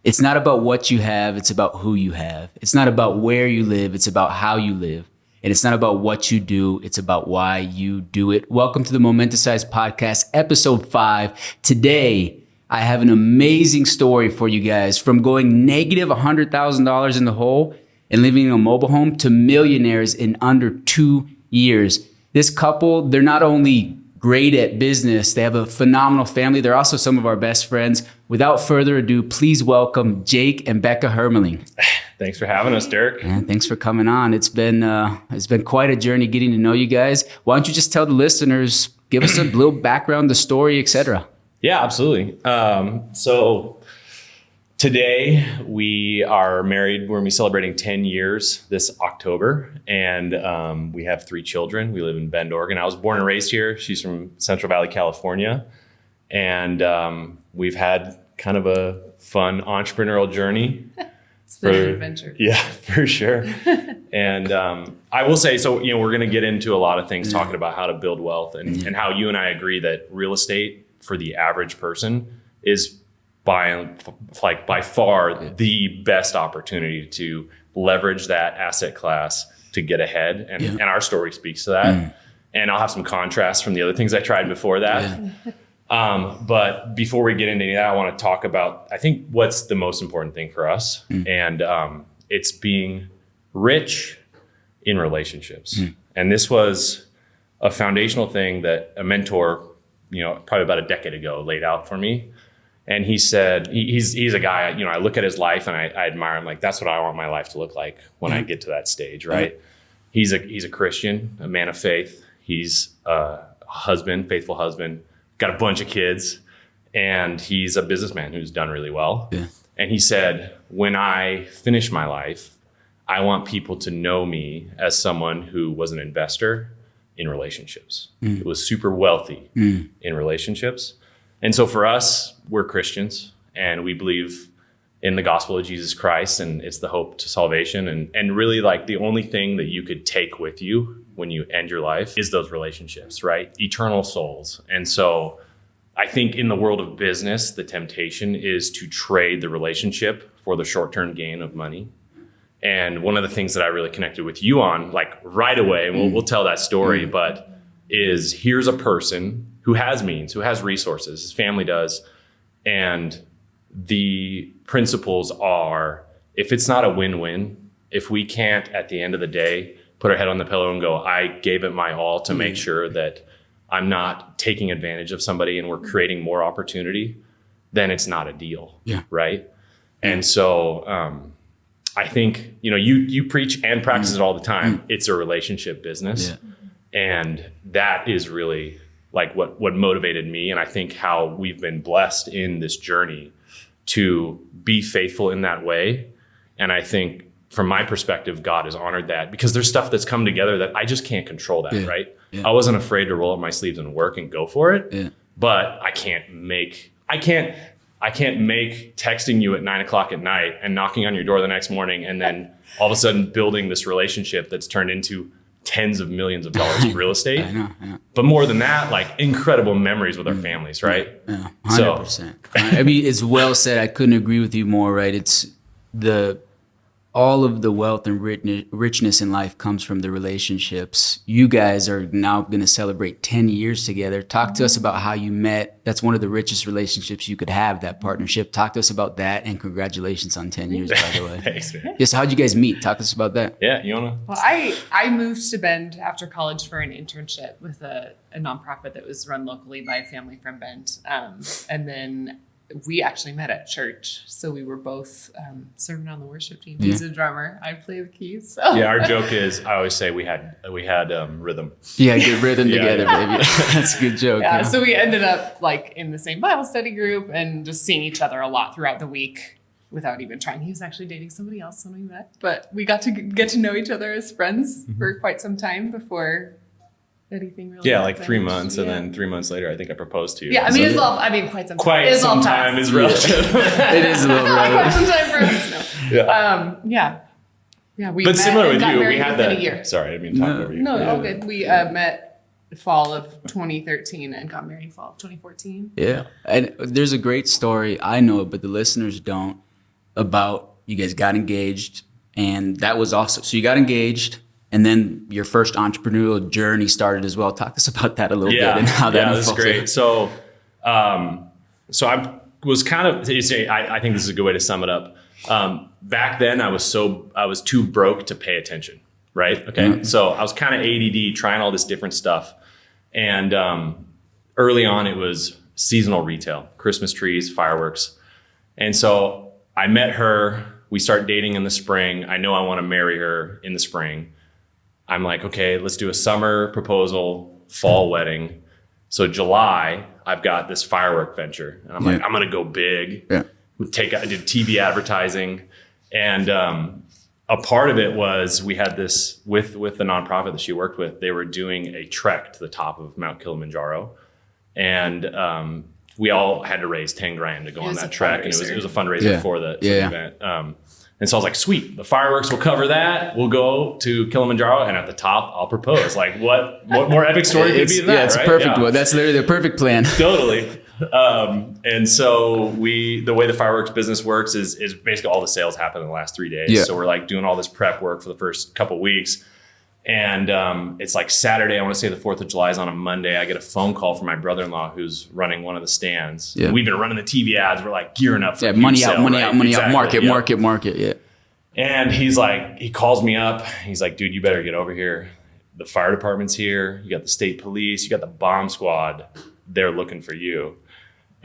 It's not about what you have, it's about who you have. It's not about where you live, it's about how you live. And it's not about what you do, it's about why you do it. Welcome to the Momentasize Podcast, episode 5. Today, I have an amazing story for you guys. From going negative $100,000 in the hole and living in a mobile home to millionaires in under 2 years. This couple, they're not only great at business, they have a phenomenal family. They're also some of our best friends. Without further ado, please welcome Jake and Becca Hermeling. Thanks for having us, Dirk. Yeah, thanks for coming on. It's been quite a journey getting to know you guys. Why don't you just tell the listeners, give us a little background, the story, etc. Yeah, absolutely. So today we are married. We're going to be celebrating 10 years this October, and we have 3 children. We live in Bend, Oregon. I was born and raised here. She's from Central Valley, California, and we've had kind of a fun entrepreneurial journey. It's been an adventure. Yeah, for sure. And I will say, so we're going to get into a lot of things talking about how to build wealth and how you and I agree that real estate for the average person is by far the best opportunity to leverage that asset class to get ahead. And our story speaks to that. And I'll have some contrasts from the other things I tried before that. But before we get into any of that, I want to talk about, I think, what's the most important thing for us. And it's being rich in relationships. And this was a foundational thing that a mentor, probably about a decade ago, laid out for me. And he said, he's a guy, I look at his life and I admire him. Like, that's what I want my life to look like when I get to that stage, right? He's a Christian, a man of faith. He's a husband, faithful husband, got a bunch of kids, and he's a businessman who's done really well. Yeah. And he said, when I finish my life, I want people to know me as someone who was an investor in relationships. It was super wealthy in relationships. And so for us, we're Christians and we believe in the gospel of Jesus Christ, and it's the hope to salvation. And really, like, the only thing that you could take with you when you end your life is those relationships, right? Eternal souls. And so I think in the world of business, the temptation is to trade the relationship for the short-term gain of money. And one of the things that I really connected with you on, like, right away, and we'll tell that story, but is here's a person who has means, who has resources, his family does. And the principles are, if it's not a win-win, if we can't at the end of the day put our head on the pillow and go, I gave it my all to make sure that I'm not taking advantage of somebody and we're creating more opportunity, then it's not a deal, right? And so I think, you preach and practice it all the time. It's a relationship business. Yeah. And that is really like what motivated me. And I think how we've been blessed in this journey to be faithful in that way. And I think from my perspective, God has honored that because there's stuff that's come together that I just can't control that, right? Yeah. I wasn't afraid to roll up my sleeves and work and go for it, but I can't make texting you at 9:00 at night and knocking on your door the next morning and then all of a sudden building this relationship that's turned into tens of millions of dollars in real estate. I know. But more than that, like, incredible memories with our families, right? Yeah, 100%. So. I mean, it's well said. I couldn't agree with you more, right? It's all of the wealth and richness in life comes from the relationships. You guys are now going to celebrate 10 years together. Talk to us about how you met. That's one of the richest relationships you could have, that partnership. Talk to us about that, and congratulations on 10 years, by the way. Thanks, man. Yes, how'd you guys meet? Talk to us about that. Yeah, you want to? Well, I moved to Bend after college for an internship with a nonprofit that was run locally by a family from Bend. And then we actually met at church. So we were both serving on the worship team. He's a drummer. I play the keys. So. Yeah, our joke is, I always say we had rhythm. Yeah, good rhythm together, baby. That's a good joke. Yeah, so we ended up like in the same Bible study group and just seeing each other a lot throughout the week without even trying. He was actually dating somebody else when we met. But we got to get to know each other as friends for quite some time before anything really. Yeah, like 3 months, and then 3 months later, I think I proposed to you. Yeah, I mean, quite some time. Quite some time is relative. It is a little relative. Quite some time for us. No. Yeah. We but met similar with you, we had that. A year. Sorry, I didn't mean to talk over you. No, all good. We met fall of 2013 and got married fall of 2014. Yeah, and there's a great story. I know it, but the listeners don't. about you guys got engaged, and that was awesome. So you got engaged, and then your first entrepreneurial journey started as well. Talk to us about that a little bit and how that that's great. So, so I was kind of, I think this is a good way to sum it up. Back then I was too broke to pay attention. Right. Okay. Mm-hmm. So I was kind of ADD trying all this different stuff. And, early on it was seasonal retail, Christmas trees, fireworks. And so I met her, we start dating in the spring. I know I want to marry her in the spring. I'm like, okay, let's do a summer proposal, fall wedding. So July, I've got this firework venture, and I'm like, I'm going to go big. Yeah. I did TV advertising, and a part of it was we had this with the nonprofit that she worked with. They were doing a trek to the top of Mount Kilimanjaro, and we all had to raise 10 grand to go on that trek, and it was a fundraiser for the event. And so I was like, sweet, the fireworks will cover that. We'll go to Kilimanjaro, and at the top, I'll propose. Like, what more epic story could be than that? Yeah, it's a perfect one. That's literally the perfect plan. Totally. And so the way the fireworks business works is basically all the sales happen in the last 3 days. Yeah. So we're like doing all this prep work for the first couple of weeks. And it's like Saturday, I want to say the 4th of July is on a Monday. I get a phone call from my brother-in-law who's running one of the stands. Yeah. We've been running the TV ads. We're like gearing up for money out, money out. Market. Yeah. And he calls me up. He's like, dude, you better get over here. The fire department's here. You got the state police. You got the bomb squad. They're looking for you.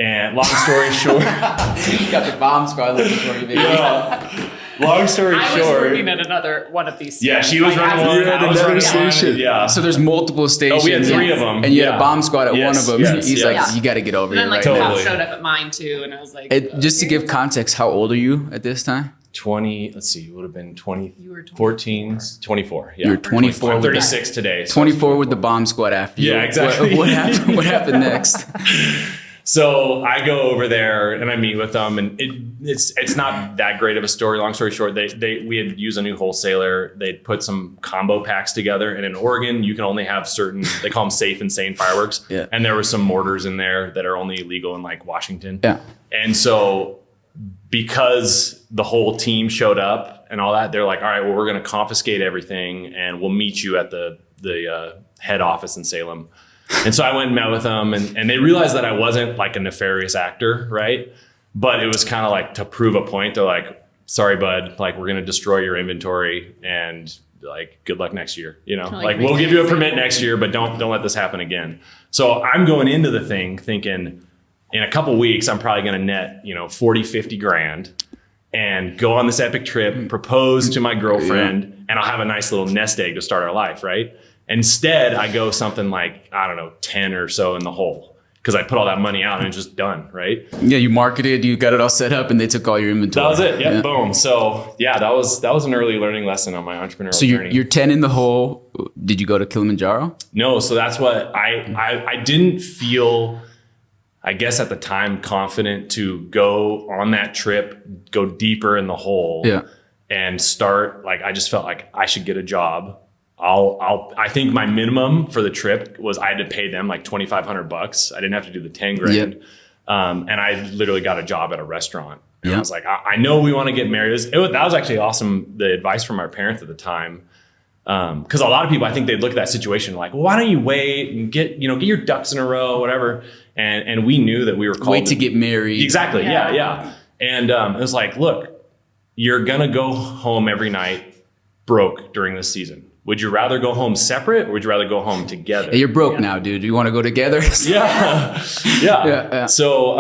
And long story short, you got the bomb squad looking for you, baby. Long story short, I was working at another one of these stations. Yeah, she was running one. I was running station. Yeah. So there's multiple stations. Oh, we had 3 of them. And you had a bomb squad at one of them. Yes, He's like, you got to get over here. And then right now. showed up at mine too, and I was like, just to give context, how old are you at this time? 20, let's see, it would have been 20, you were 14, 24. Yeah. You were 24. I'm 36 today. So 24 with the bomb squad after you. Yeah, exactly. What happened next? So I go over there and I meet with them, and it's not that great of a story. Long story short, we had used a new wholesaler. They'd put some combo packs together, and in Oregon, you can only have certain, they call them safe and sane fireworks. Yeah. And there were some mortars in there that are only legal in like Washington. Yeah. And so because the whole team showed up and all that, they're like, all right, well, we're going to confiscate everything and we'll meet you at the head office in Salem. And so I went and met with them, and they realized that I wasn't like a nefarious actor, right? But it was kind of like to prove a point. They're like, sorry, bud, like we're going to destroy your inventory, and like good luck next year. You know, like we'll give you a permit next year, but don't let this happen again. So I'm going into the thing thinking in a couple weeks, I'm probably going to net, 40, 50 grand and go on this epic trip, propose to my girlfriend, and I'll have a nice little nest egg to start our life, right? Instead, I go something like, 10 or so in the hole, because I put all that money out and it's just done, right? Yeah, you marketed, you got it all set up, and they took all your inventory. That was it. Yep, yeah. Boom. So yeah, that was an early learning lesson on my entrepreneurial journey. So you're 10 in the hole. Did you go to Kilimanjaro? No. So that's what I didn't feel, I guess at the time, confident to go on that trip, go deeper in the hole, and start. Like, I just felt like I should get a job. I think my minimum for the trip was I had to pay them like $2,500. I didn't have to do the 10 grand. Yep. And I literally got a job at a restaurant. And I was like, I know we want to get married. That was actually awesome. The advice from our parents at the time. Cause a lot of people, I think they'd look at that situation like, well, why don't you wait and get your ducks in a row, whatever. And we knew that we were called to get married. Exactly. Yeah. And, it was like, look, you're going to go home every night broke during this season. Would you rather go home separate, or would you rather go home together? Hey, you're broke now, dude. You want to go together? Yeah. So,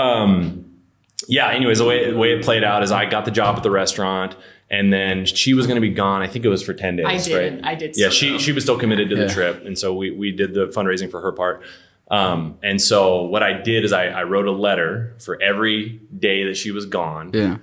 anyways, the way it played out is I got the job at the restaurant, and then she was going to be gone. I think it was for 10 days, right? I did. Yeah, she was still committed to the trip. And so we did the fundraising for her part. And so what I did is I wrote a letter for every day that she was gone. Yeah.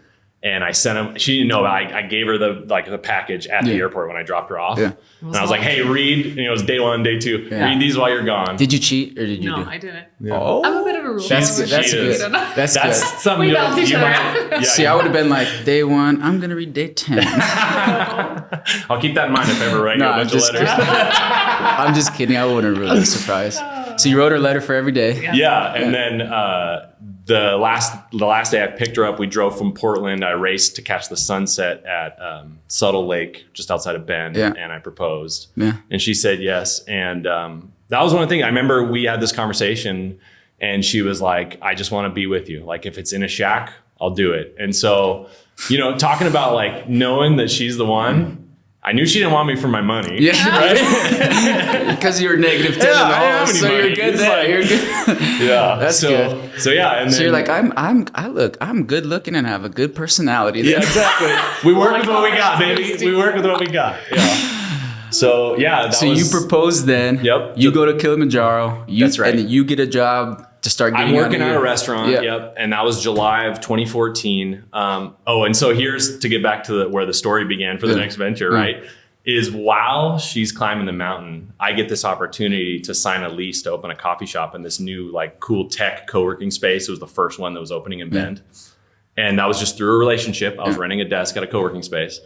And I sent him, she didn't know, I gave her the package at the airport when I dropped her off. Yeah. And I was like, hey, read, and it was day 1, day 2, read these while you're gone. Did you cheat or did you No, do? I didn't. Yeah. Oh. I'm a bit of a rule. That's good. That's good. Something we balance each other out. See, I would have been like, day 1, I'm going to read day 10. I'll keep that in mind if I ever write you a bunch of letters. I'm just kidding. I wouldn't really be surprised. So you wrote her letter for every day. Yeah. And then the last day I picked her up, we drove from Portland. I raced to catch the sunset at Subtle Lake, just outside of Bend, and I proposed. Yeah. And she said yes. And that was one of the things. I remember we had this conversation, and she was like, "I just want to be with you. Like, if it's in a shack, I'll do it." And so, you know, talking about like knowing that she's the one. I knew she didn't want me for my money. Yeah. Right? Because you're negative 10 and all, so money. You're good there. Like, you're good. Yeah. That's good. So yeah. And so you're like, I'm good looking and have a good personality. Yeah, exactly. We work with what we got, baby. We work with what we got. Yeah. So yeah. So you propose then. Yep. You go to Kilimanjaro. That's right. And you get a job to start getting. I'm working at a restaurant. Yep. And that was July of 2014. And so here's to get back to where the story began for the next venture, right? Is while she's climbing the mountain, I get this opportunity to sign a lease to open a coffee shop in this new like cool tech co-working space. It was the first one that was opening in Bend. And that was just through a relationship. I was renting a desk at a co-working space.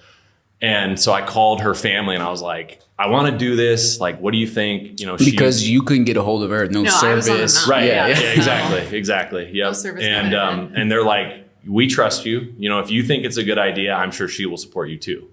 And so I called her family and I was like, I want to do this. Like, what do you think? You know, because you couldn't get a hold of her. No service. Right. Yeah, exactly. Yep. No service. And they're like, we trust you. You know, if you think it's a good idea, I'm sure she will support you too.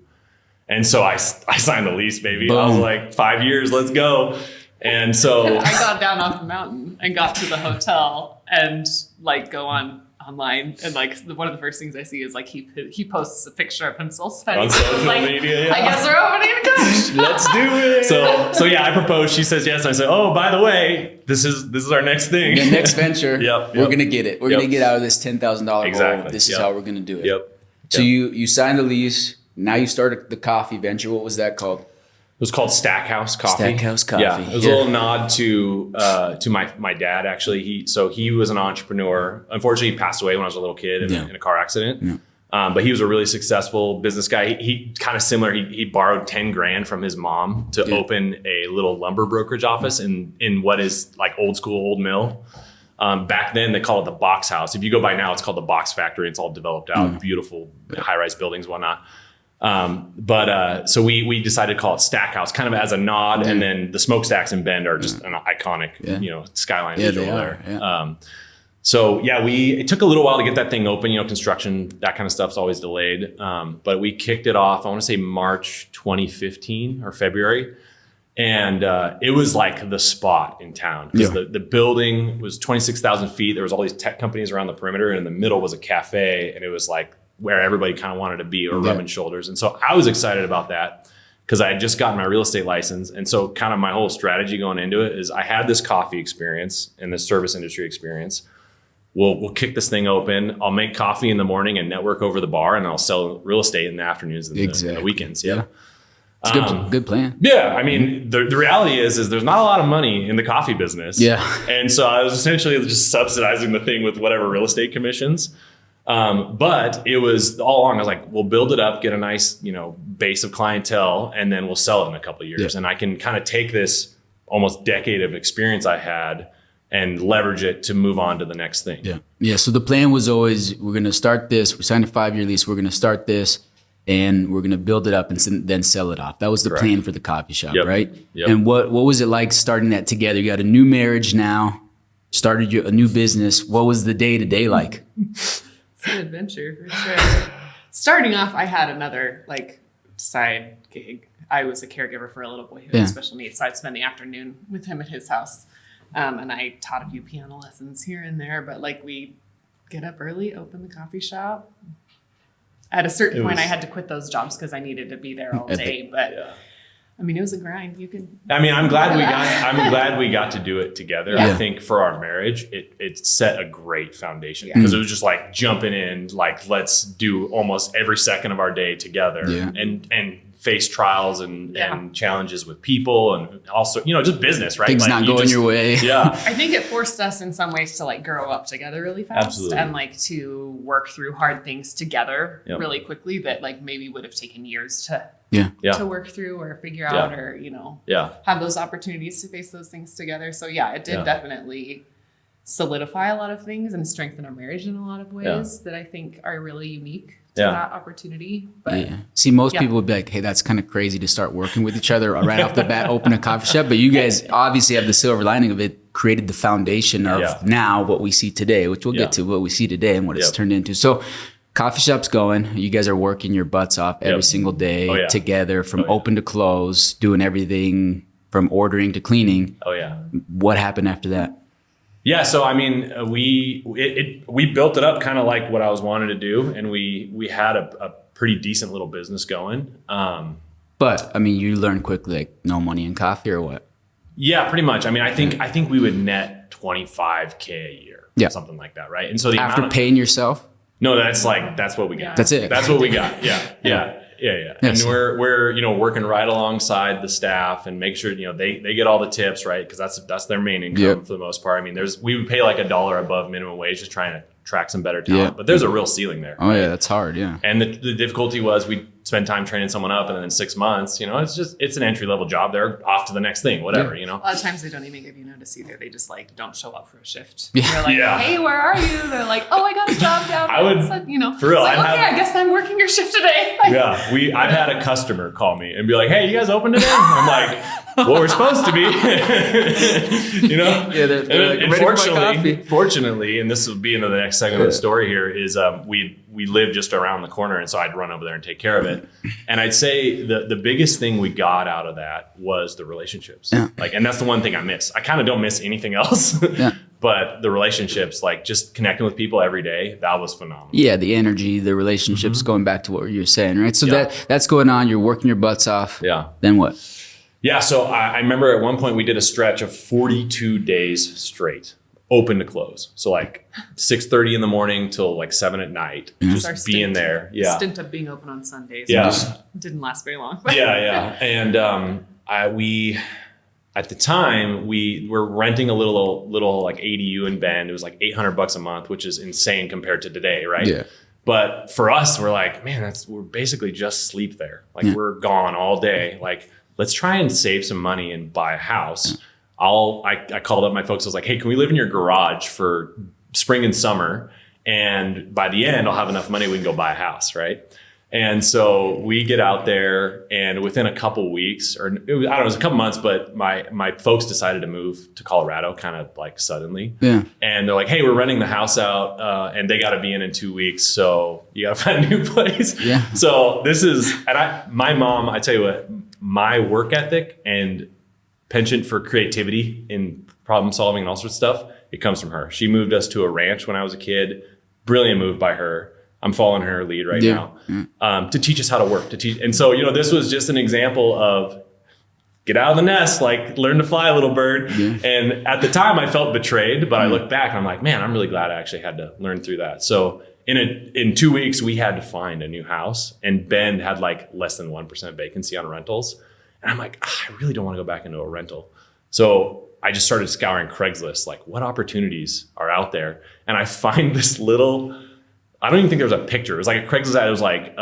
And so I signed the lease, baby. Boom. I was like, 5 years, let's go. And so I got down off the mountain and got to the hotel and like go online, and like one of the first things I see is like he posts a picture of himself on social media. Yeah. I guess we're opening a coffee shop. Let's do it. So yeah, I proposed. She says yes. I said, oh, by the way, this is our next thing. The next venture. Yep. We're gonna get it. We're gonna get out of this $10,000 hole. This is how we're gonna do it. Yep. So you signed the lease. Now you started the coffee venture. What was that called? It was called Stackhouse Coffee. Stackhouse Coffee. Yeah, it was a little nod to my dad. Actually, he was an entrepreneur. Unfortunately, he passed away when I was a little kid in a car accident. Yeah. But he was a really successful business guy. He kind of similar. He borrowed $10,000 from his mom to open a little lumber brokerage office in what is like old school old mill. Back then they call it the box house. If you go by now, it's called the box factory. It's all developed out, beautiful high-rise buildings, whatnot. So we decided to call it Stackhouse kind of as a nod. And then the smokestacks in Bend are just an iconic, skyline visual there. It took a little while to get that thing open, construction, that kind of stuff's always delayed. But we kicked it off, I want to say March 2015 or February. And it was like the spot in town because the building was 26,000 feet. There was all these tech companies around the perimeter, and in the middle was a cafe, and it was like where everybody kind of wanted to be or rubbing shoulders. And so I was excited about that because I had just gotten my real estate license. And so kind of my whole strategy going into it is I had this coffee experience and this service industry experience. We'll kick this thing open. I'll make coffee in the morning and network over the bar, and I'll sell real estate in the afternoons and the weekends. Yeah. It's a good plan. Yeah. I mean, the reality is there's not a lot of money in the coffee business. Yeah. And so I was essentially just subsidizing the thing with whatever real estate commissions. But it was all along, I was like, we'll build it up, get a nice, base of clientele, and then we'll sell it in a couple of years. Yeah. And I can kind of take this almost decade of experience I had and leverage it to move on to the next thing. Yeah. Yeah. So the plan was always, we're going to start this. We signed a 5-year lease. We're going to start this and we're going to build it up and then sell it off. That was the plan for the coffee shop, right? Yep. And what was it like starting that together? You got a new marriage now, started a new business. What was the day-to-day like? It's an adventure for sure. Starting off, I had another side gig. I was a caregiver for a little boy who had special needs, so I'd spend the afternoon with him at his house. And I taught a few piano lessons here and there, but we get up early, open the coffee shop. At a certain point, I had to quit those jobs because I needed to be there all day. But I mean, it was a grind. I'm glad we got to do it together. Yeah. I think for our marriage, it set a great foundation because it was just jumping in, let's do almost every second of our day together and face trials and challenges with people and also, just business, right? Things not going your way. Yeah. I think it forced us in some ways to grow up together really fast. Absolutely. And to work through hard things together really quickly that maybe would have taken years to work through or figure out or, have those opportunities to face those things together. So it did definitely solidify a lot of things and strengthen our marriage in a lot of ways that I think are really unique to that opportunity. But see, most people would be like, hey, that's kind of crazy to start working with each other right off the bat, open a coffee shop. But you guys obviously have the silver lining of it created the foundation of now what we see today, which we'll get to what we see today and what it's turned into. So coffee shop's going. You guys are working your butts off every single day together from open to close, doing everything from ordering to cleaning. Oh, yeah. What happened after that? Yeah. So, I mean, we built it up kind of like what I was wanting to do. And we had a pretty decent little business going. But I mean, you learned quickly, like no money in coffee or what? Yeah, pretty much. I mean, I think we would net $25K a year, something like that. Right. And so after paying yourself? No, that's what we got. That's it. That's what we got. Yeah. Yes. And we're working right alongside the staff and make sure, they get all the tips, right? Because that's their main income for the most part. I mean, we would pay like $1 above minimum wage, just trying to attract some better talent, but there's a real ceiling there. Oh, yeah, that's hard. Yeah. And the difficulty was we spend time training someone up, and then in 6 months, it's an entry level job. They're off to the next thing, whatever. A lot of times they don't even give you notice either. They just like don't show up for a shift. Yeah. You're like, hey, where are you? They're like, oh, I got a job down. For real. Like, okay, I guess I'm working your shift today. I've had a customer call me and be like, hey, you guys open today? I'm like, well, we're supposed to be. Yeah, they're like, fortunately, and this will be into the next segment of the story here, is we live just around the corner, and so I'd run over there and take care of it. And I'd say the biggest thing we got out of that was the relationships. Yeah. And that's the one thing I miss. I kind of don't miss anything else. But the relationships, like just connecting with people every day, that was phenomenal. Yeah, the energy, the relationships, going back to what you were saying, right? So that's going on. You're working your butts off. Yeah. Then what? Yeah, so I remember at one point we did a stretch of 42 days straight, open to close. So like 6:30 in the morning till like 7 at night, just being there. Yeah. Stint of being open on Sundays. Yeah. Which didn't last very long. Yeah. And we at the time we were renting a little like ADU in Bend. It was like $800 a month, which is insane compared to today, right? Yeah. But for us, we're like, man, we're basically just sleep there. Like we're gone all day. Like, let's try and save some money and buy a house. I called up my folks. I was like, hey, can we live in your garage for spring and summer? And by the end, I'll have enough money, we can go buy a house, right? And so we get out there, and within a couple weeks, it was a couple months, but my folks decided to move to Colorado kind of like suddenly. Yeah. And they're like, hey, we're renting the house out, and they got to be in 2 weeks. So you got to find a new place. Yeah. So my mom, I tell you what, my work ethic and penchant for creativity in problem solving and all sorts of stuff, it comes from her. She moved us to a ranch when I was a kid. Brilliant move by her. I'm following her lead right now to teach us how to work. And so, this was just an example of get out of the nest, like learn to fly, little bird. Yeah. And at the time I felt betrayed, but I look back and I'm like, man, I'm really glad I actually had to learn through that. So in 2 weeks, we had to find a new house, and Bend had like less than 1% vacancy on rentals. And I'm like, I really don't want to go back into a rental. So I just started scouring Craigslist, like what opportunities are out there. And I find this I don't even think there was a picture. It was like a Craigslist ad. It was like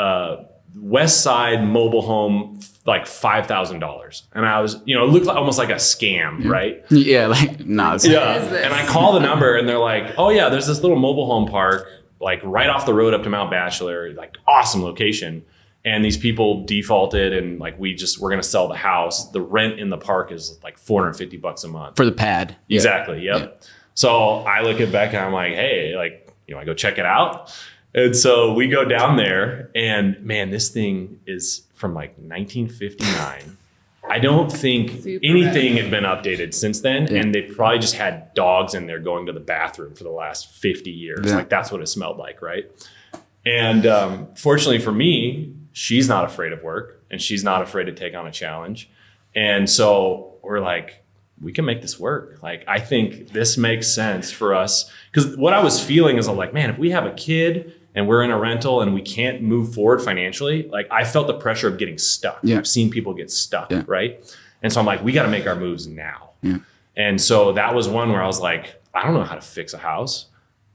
West Side mobile home, like $5,000. And I was, it looked almost like a scam, right? Yeah, like, no. And I call the number and they're like, oh yeah, there's this little mobile home park, like right off the road up to Mount Bachelor, like awesome location. And these people defaulted, and like we're going to sell the house. The rent in the park is like $450 a month. For the pad. Exactly. Yep. Yeah. So I look at Becca and I'm like, hey, like, I go check it out. And so we go down there, and man, this thing is from like 1959. I don't think anything had been updated since then. Yeah. And they probably just had dogs in there going to the bathroom for the last 50 years. Yeah. Like that's what it smelled like. Right. And fortunately for me, she's not afraid of work, and she's not afraid to take on a challenge. And so we're like, we can make this work. Like, I think this makes sense for us. Because what I was feeling is I'm like, man, if we have a kid and we're in a rental and we can't move forward financially, like I felt the pressure of getting stuck. Yeah. I've seen people get stuck, right? And so I'm like, we got to make our moves now. Yeah. And so that was one where I was like, I don't know how to fix a house,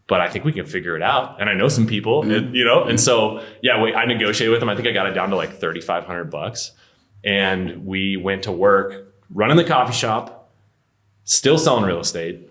but I think we can figure it out. And I know some people, and so, I negotiated with them. I think I got it down to like $3,500. And we went to work, running the coffee shop, still selling real estate.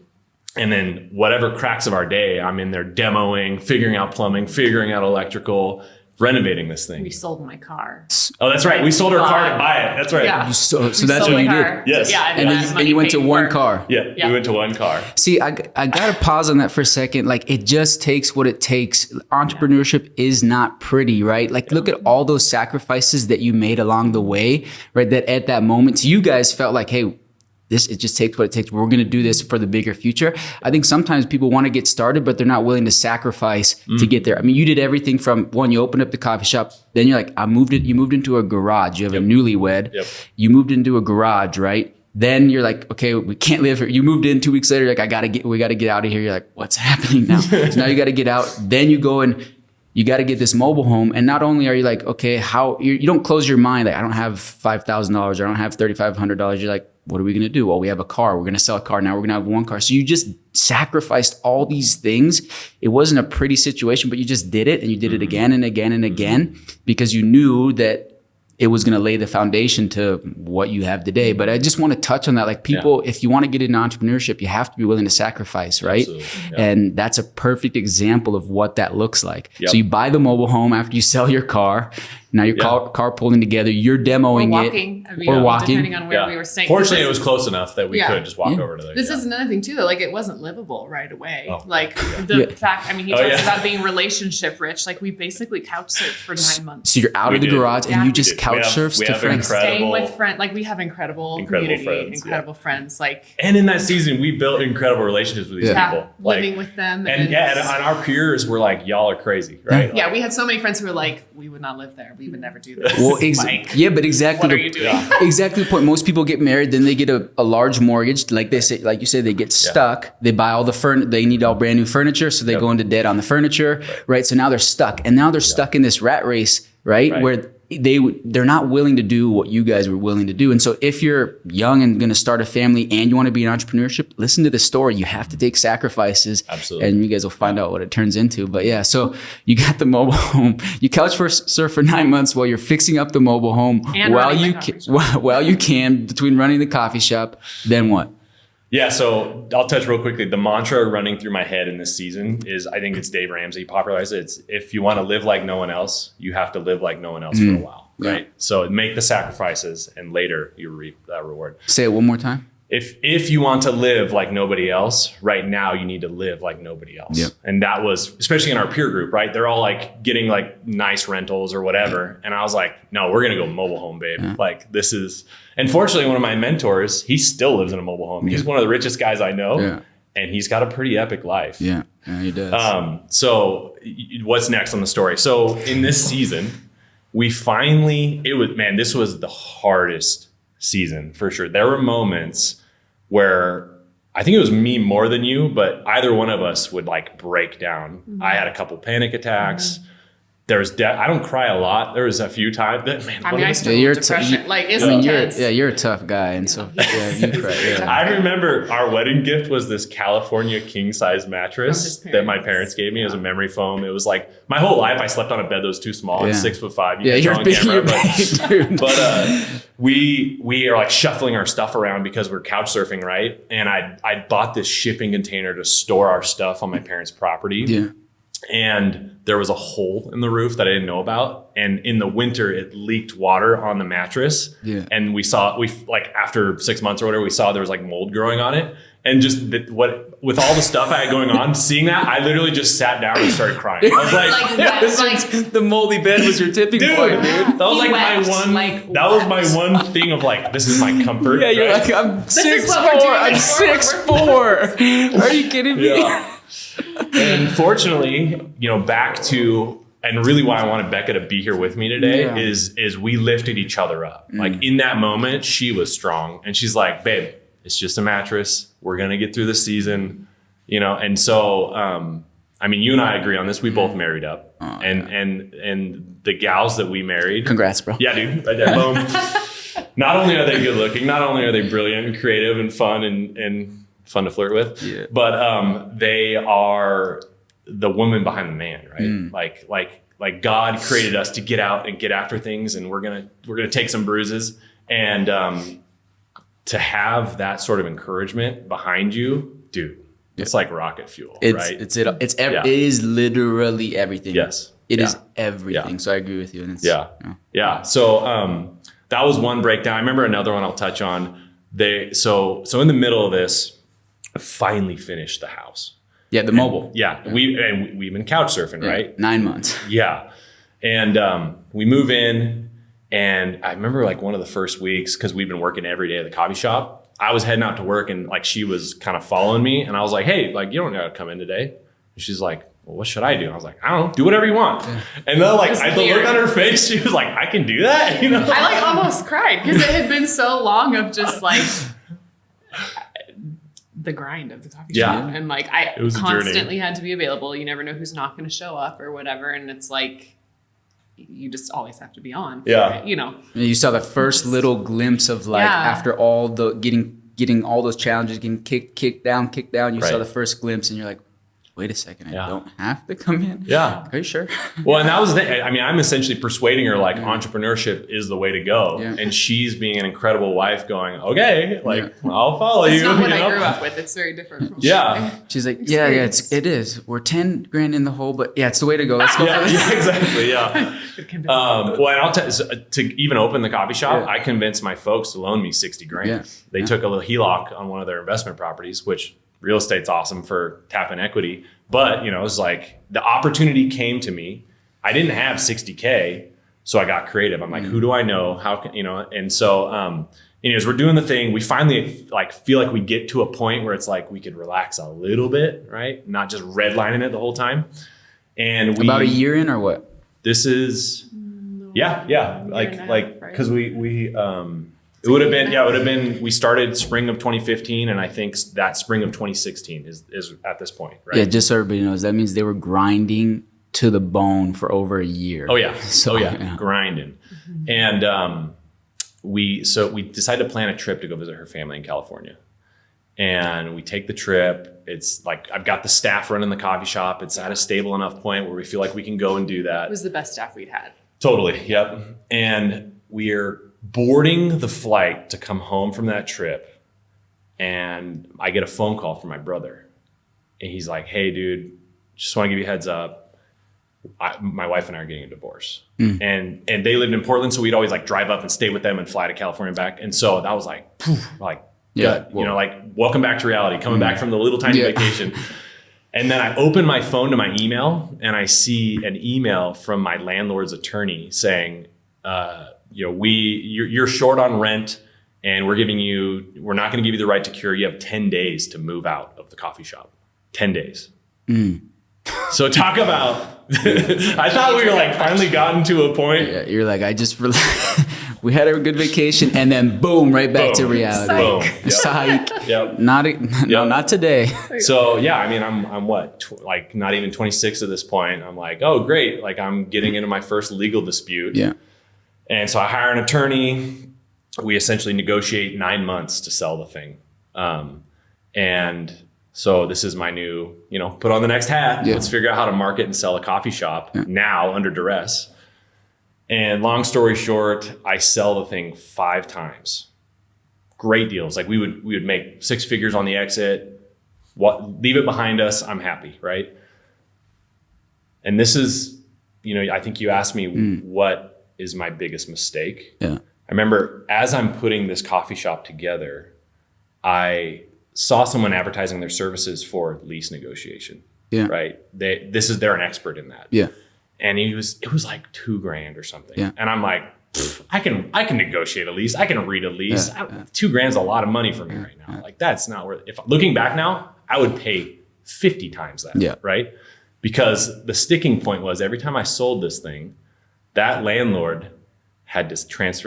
And then whatever cracks of our day, I'm in there demoing, figuring out plumbing, figuring out electrical, renovating this thing. We sold my car. Oh, that's right. We sold our car to buy it. That's right. Yeah. So that's what you did. Yes. Yeah. And you went to one car. Yeah, we went to one car. See, I got to pause on that for a second. Like, it just takes what it takes. Entrepreneurship is not pretty, right? Like, look at all those sacrifices that you made along the way, right? That at that moment, you guys felt like, hey, it just takes what it takes. We're going to do this for the bigger future. I think sometimes people want to get started, but they're not willing to sacrifice to get there. I mean, you did everything from one, you opened up the coffee shop, then you're like, you moved into a garage. You have a newlywed. Yep. You moved into a garage, right? Then you're like, okay, we can't live here. You moved in 2 weeks later, you're like, we got to get out of here. You're like, what's happening now? So now you got to get out. Then you go and you got to get this mobile home. And not only are you like, okay, you don't close your mind. Like, I don't have $5,000. I don't have $3,500. You're like, what are we going to do? Well, we have a car. We're going to sell a car. Now we're going to have one car. So you just sacrificed all these things. It wasn't a pretty situation, but you just did it, and you did it again and again and again because you knew that it was going to lay the foundation to what you have today. But I just want to touch on that. Like, people, if you want to get into entrepreneurship, you have to be willing to sacrifice, right? Yeah. And that's a perfect example of what that looks like. Yep. So you buy the mobile home after you sell your car. Now you're carpooling together. You're demoing or walking. depending on where we were staying. Fortunately, it was close enough that we could just walk over to there. This is another thing too, though. Like, it wasn't livable right away. Oh. Like the fact, I mean, he talks about being relationship rich. Like, we basically couch surfed for 9 months. So you're out of the garage and you just couch surfs to friends. Staying with friends. Like, we have incredible community, friends, incredible friends. Like, and in that season, we built incredible relationships with these people. Living with them. And our peers were like, y'all are crazy, right? Yeah, we had so many friends who were like, we would not live there. We would never do this. Well, but exactly. What are you doing? Exactly the point. Most people get married, then they get a large mortgage. Like they say, like you said, they get stuck. They buy all the they need all brand new furniture, so they go into debt on the furniture, right? So now they're stuck, and now they're stuck in this rat race, right? Where they're not willing to do what you guys were willing to do. And so if you're young and going to start a family and you want to be in entrepreneurship, listen to the story. You have to take sacrifices. Absolutely. And you guys will find out what it turns into. But yeah, so you got the mobile home. You couch surf for 9 months while you're fixing up the mobile home while you can between running the coffee shop. Then what? Yeah, so I'll touch real quickly. The mantra running through my head in this season is, I think it's Dave Ramsey popularized it. It's, if you want to live like no one else, you have to live like no one else for a while, right? So make the sacrifices and later you reap that reward. Say it one more time. If you want to live like nobody else, right now you need to live like nobody else. Yep. And that was, especially in our peer group, right? They're all like getting like nice rentals or whatever. And I was like, no, we're going to go mobile home, babe. Like, this is, and fortunately one of my mentors, he still lives in a mobile home. He's one of the richest guys I know. And he's got a pretty epic life. Yeah, he does. So what's next on the story? So in this season, this was the hardest season for sure. There were moments where I think it was me more than you, but either one of us would like break down. I had a couple panic attacks. There was I don't cry a lot. There was a few times that, man, I struggle with depression. You're a tough guy, and so you cry. I remember our wedding gift was this California king size mattress that my parents gave me as a memory foam. It was like my whole life I slept on a bed that was too small. I'm 6'5". You're big, but we are like shuffling our stuff around because we're couch surfing, right? And I bought this shipping container to store our stuff on my parents' property. Yeah. And there was a hole in the roof that I didn't know about. And in the winter, it leaked water on the mattress. Yeah. And after 6 months or whatever, we saw there was like mold growing on it. And just with all the stuff I had going on, seeing that, I literally just sat down and started crying. I was like, the moldy bed was your tipping point, dude. That was my one thing of like, this is my comfort. Yeah, you're like, I'm 6'4". I'm 6'4". Are you kidding me? Yeah. And fortunately, back to, and really why I wanted Becca to be here with me today is we lifted each other up. Like in that moment, she was strong and she's like, babe, it's just a mattress. We're going to get through the season, And so, you and I agree on this. We both married up and the gals that we married. Congrats, bro. Yeah, dude. Right there, boom. Not only are they good looking, not only are they brilliant and creative and fun and fun to flirt with, but they are the woman behind the man, right? Like God created us to get out and get after things, and we're gonna take some bruises, and to have that sort of encouragement behind you, dude, it's like rocket fuel, right? It is literally everything. Yes. It is everything. So I agree with you. And it's, yeah. So that was one breakdown. I remember another one I'll touch on. So in the middle of this, I finally finished the house. Yeah, the mobile. We've been couch surfing, right? 9 months. Yeah. And we move in, and I remember like one of the first weeks, because we've been working every day at the coffee shop, I was heading out to work, and like she was kind of following me, and I was like, hey, like, you don't gotta come in today. And she's like, well, what should I do? And I was like, I don't know, do whatever you want. Yeah. And then like the look on her face, she was like, I can do that, you know? I like almost cried because it had been so long of just like the grind of the coffee shop. And like I constantly had to be available. You never know who's not going to show up or whatever. And it's like, you just always have to be on. Yeah. You know, you saw the first little glimpse of like, after all the getting all those challenges, getting kicked down, you saw the first glimpse, and you're like, wait a second, I don't have to come in? Yeah. Are you sure? Well, and that was the thing. I mean, I'm essentially persuading her like entrepreneurship is the way to go. Yeah. And she's being an incredible wife going, okay, like I'll follow you. It's not what I grew up with. It's very different from She's like, it is. We're 10 grand in the hole, but it's the way to go. Let's go for this. Yeah, exactly. Yeah. Well, and I'll tell you, to even open the coffee shop, I convinced my folks to loan me 60 grand. Yeah. They took a little HELOC on one of their investment properties, which real estate's awesome for tapping equity. But, you know, it was like the opportunity came to me. I didn't have 60K. So I got creative. I'm like, who do I know? How can, you know? And so, as we're doing the thing, we finally like feel like we get to a point where it's like, we could relax a little bit, right? Not just redlining it the whole time. And about a year in or what? This is, cause it would have been, we started spring of 2015, and I think that spring of 2016 is at this point, right? Yeah, just so everybody knows, that means they were grinding to the bone for over a year. Oh yeah, grinding. And we decided to plan a trip to go visit her family in California. And we take the trip. It's like, I've got the staff running the coffee shop. It's at a stable enough point where we feel like we can go and do that. It was the best staff we'd had. Totally, yep. And we're boarding the flight to come home from that trip, and I get a phone call from my brother, and he's like, hey dude, just want to give you a heads up. My wife and I are getting a divorce. And they lived in Portland. So we'd always like drive up and stay with them and fly to California back. And so that was like, welcome back to reality, coming back from the little tiny vacation. And then I open my phone to my email, and I see an email from my landlord's attorney saying, you're short on rent, and we're not going to give you the right to cure. You have 10 days to move out of the coffee shop. 10 days. So talk about, I thought we were like finally gotten to a point. Yeah, you're like, we had a good vacation, and then boom, right back to reality. Boom. Psych. Yep. Not today. So yeah, I mean, I'm what, like not even 26 at this point. I'm like, oh great. Like I'm getting into my first legal dispute. Yeah. And so I hire an attorney. We essentially negotiate 9 months to sell the thing. And so this is my new, put on the next hat. Yeah. Let's figure out how to market and sell a coffee shop now under duress. And long story short, I sell the thing 5 times. Great deals. Like we would make 6 figures on the exit. Leave it behind us. I'm happy, right? And this is, I think you asked me what is my biggest mistake. Yeah. I remember as I'm putting this coffee shop together, I saw someone advertising their services for lease negotiation. Yeah. Right. They're an expert in that. Yeah. And it was like $2,000 or something. Yeah. And I'm like, I can negotiate a lease. I can read a lease. $2,000 is a lot of money for me right now. Like that's not worth it. If looking back now, I would pay 50 times that. Yeah. Right. Because the sticking point was every time I sold this thing, that landlord had to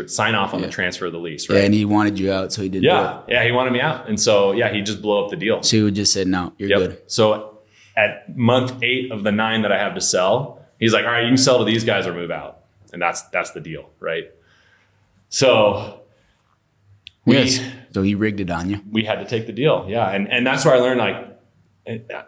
sign off on the transfer of the lease, right? Yeah, and he wanted you out, so he did. Yeah, he wanted me out, and so he just blew up the deal. So he would just say, "No, you're good." So at month 8 of the 9 that I have to sell, he's like, "All right, you can sell to these guys or move out," and that's the deal, right? So so he rigged it on you. We had to take the deal, and that's where I learned like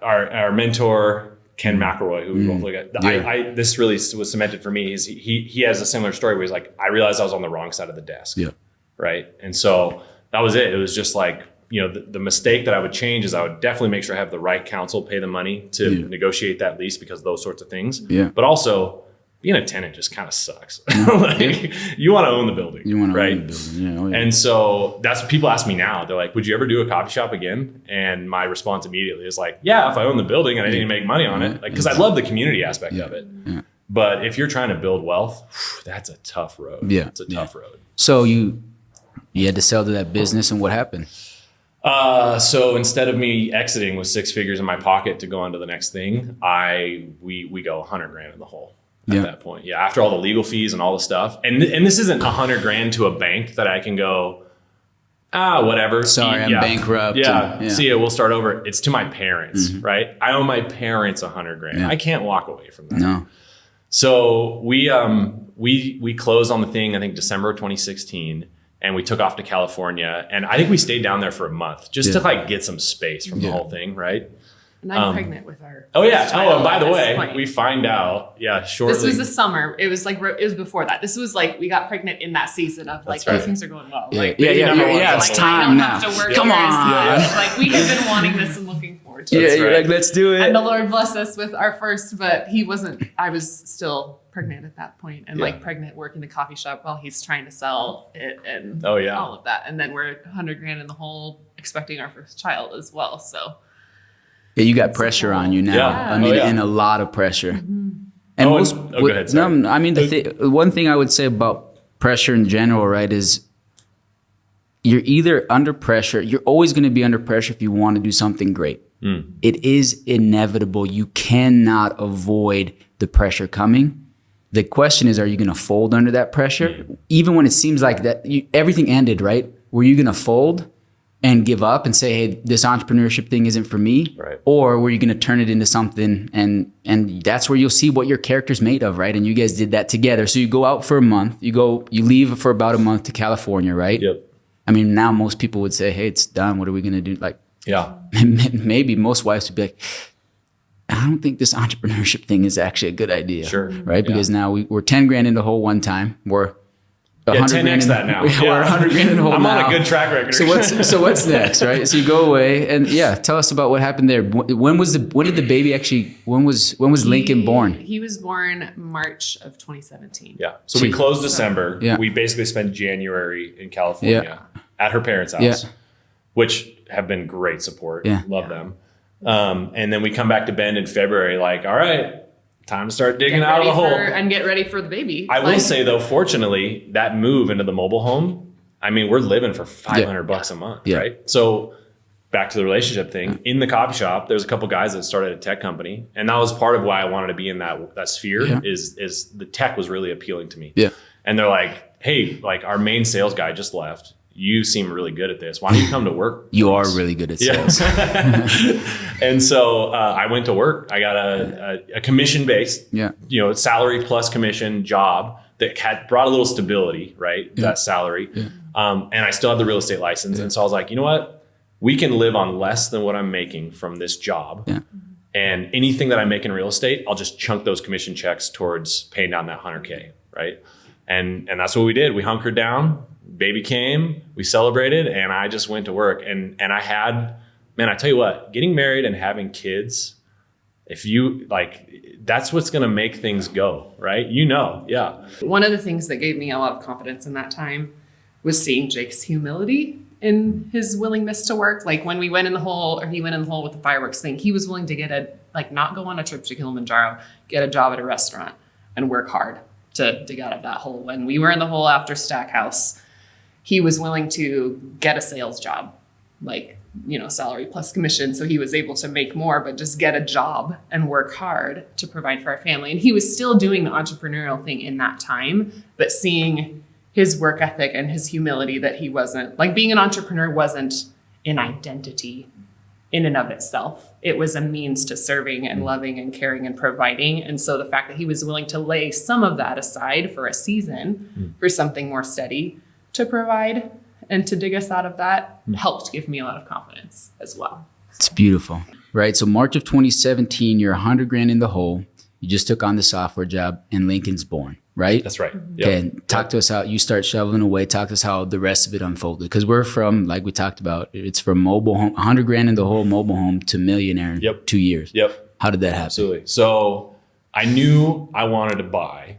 our mentor. Ken McElroy, who we both look at. This really was cemented for me. He has a similar story where he's like, I realized I was on the wrong side of the desk. Yeah. Right. And so that was it. It was just like, the mistake that I would change is I would definitely make sure I have the right counsel pay the money to negotiate that lease because of those sorts of things. Yeah. But also being a tenant just kind of sucks. Like, you want to own the building. You want to right? own the building. Yeah, oh, yeah. And so that's what people ask me now. They're like, would you ever do a coffee shop again? And my response immediately is like, yeah, if I own the building and I didn't make money on it, like, because I love the community aspect of it. Yeah. But if you're trying to build wealth, that's a tough road. Yeah. It's a tough road. So you had to sell to that business, and what happened? So instead of me exiting with 6 figures in my pocket to go on to the next thing, we go $100,000 in the hole at that point. Yeah. After all the legal fees and all the stuff. And this isn't $100,000 to a bank that I can go, whatever. Sorry, I'm bankrupt. Yeah. See ya. We'll start over. It's to my parents, right? I owe my parents $100,000. Yeah. I can't walk away from that. No. So we closed on the thing, I think December of 2016. And we took off to California, and I think we stayed down there for a month just to like get some space from the whole thing, right? And I'm pregnant with our. Oh yeah. child And by the at this way, point. we find out. Yeah, shortly. This was the summer. It was before that. This was like we got pregnant in that season of like things are going well. Like, It's like, time now. Come on. Like we had been wanting this and looking forward to it. You're like, let's do it. And the Lord blessed us with our first, but he wasn't. I was still pregnant at that point, and like pregnant working the coffee shop while he's trying to sell it and all of that. And then we're $100,000 in the hole, expecting our first child as well. So. Yeah, you got pressure on you now. Yeah. I mean, and a lot of pressure. Mm-hmm. And go ahead. Sorry. No, I mean, one thing I would say about pressure in general, right, is you're either under pressure. You're always going to be under pressure if you want to do something great. It is inevitable. You cannot avoid the pressure coming. The question is, are you going to fold under that pressure? Even when it seems like that everything ended, right? Were you going to fold and give up and say, hey, this entrepreneurship thing isn't for me? Right. Or were you going to turn it into something? And that's where you'll see what your character's made of, right? And you guys did that together. So you go out for a month. You leave for about a month to California, right? Yep. I mean, now most people would say, hey, it's done. What are we going to do? Like, maybe most wives would be like, I don't think this entrepreneurship thing is actually a good idea. Sure. Right? Because now we're $10,000 in the hole one time. We're 10x that now. We're $100,000 in the hole I'm now. on a good track record. So what's next, right? So you go away, and tell us about what happened there. When did the baby actually? When was Lincoln born? He was born March of 2017. Yeah. So we closed December. Yeah. We basically spent January in California at her parents' house, which have been great support. Yeah. Love them. And then we come back to Bend in February, like, all right, time to start digging out of the hole. And get ready for the baby. I will say though, fortunately, that move into the mobile home, I mean, we're living for $500 a month, right? So back to the relationship thing, in the coffee shop, there's a couple guys that started a tech company. And that was part of why I wanted to be in that sphere is the tech was really appealing to me. Yeah. And they're like, hey, like our main sales guy just left. You seem really good at this. Why don't you come to work? You are really good at sales. And so I went to work. I got a commission-based, salary plus commission job that had brought a little stability, right? That salary. Yeah. And I still had the real estate license. And so I was like, you know what? We can live on less than what I'm making from this job. Yeah. And anything that I make in real estate, I'll just chunk those commission checks towards paying down that $100K, right? And that's what we did. We hunkered down. Baby came, we celebrated, and I just went to work. And I had, man, I tell you what, getting married and having kids, if you that's what's going to make things go, right? Yeah. One of the things that gave me a lot of confidence in that time was seeing Jake's humility in his willingness to work. Like when we went in the hole, or he went in the hole with the fireworks thing, he was willing to not go on a trip to Kilimanjaro, get a job at a restaurant and work hard to dig out of that hole. When we were in the hole after Stackhouse, he was willing to get a sales job, salary plus commission. So he was able to make more, but just get a job and work hard to provide for our family. And he was still doing the entrepreneurial thing in that time, but seeing his work ethic and his humility that he wasn't, being an entrepreneur wasn't an identity in and of itself. It was a means to serving and loving and caring and providing. And so the fact that he was willing to lay some of that aside for a season for something more steady to provide and to dig us out of that helped give me a lot of confidence as well. It's beautiful, right? So March of 2017, you're $100,000 in the hole. You just took on the software job, and Lincoln's born, right? That's right. Okay, talk to us how you start shoveling away. Talk to us how the rest of it unfolded. Because we're from, like we talked about, it's from mobile home, $100,000 in the whole mobile home to Millionaire in 2 years. Yep. How did that happen? Absolutely. So I knew I wanted to buy.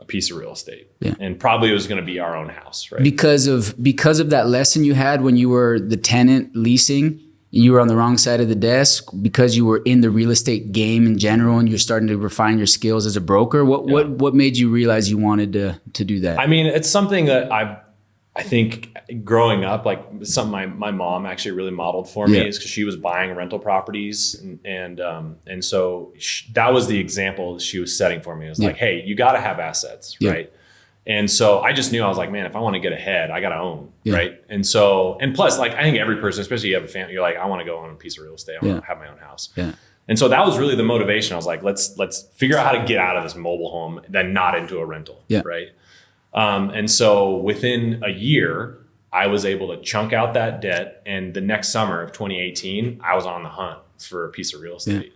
piece of real estate. Yeah. And probably it was going to be our own house, right? Because of that lesson you had when you were the tenant leasing, you were on the wrong side of the desk, because you were in the real estate game in general and you're starting to refine your skills as a broker. What made you realize you wanted to do that? I mean, it's something that I think growing up, like something my mom actually really modeled for me, is because she was buying rental properties, and so that was the example that she was setting for me. It was like, hey, you got to have assets, right? And so I just knew, I was like, man, if I want to get ahead, I got to own, right? And so, and plus, like, I think every person, especially you have a family, you're like, I want to go on a piece of real estate. I want to have my own house. Yeah. And so that was really the motivation. I was like, let's figure out how to get out of this mobile home, then not into a rental, right? And so within a year, I was able to chunk out that debt. And the next summer of 2018, I was on the hunt for a piece of real estate.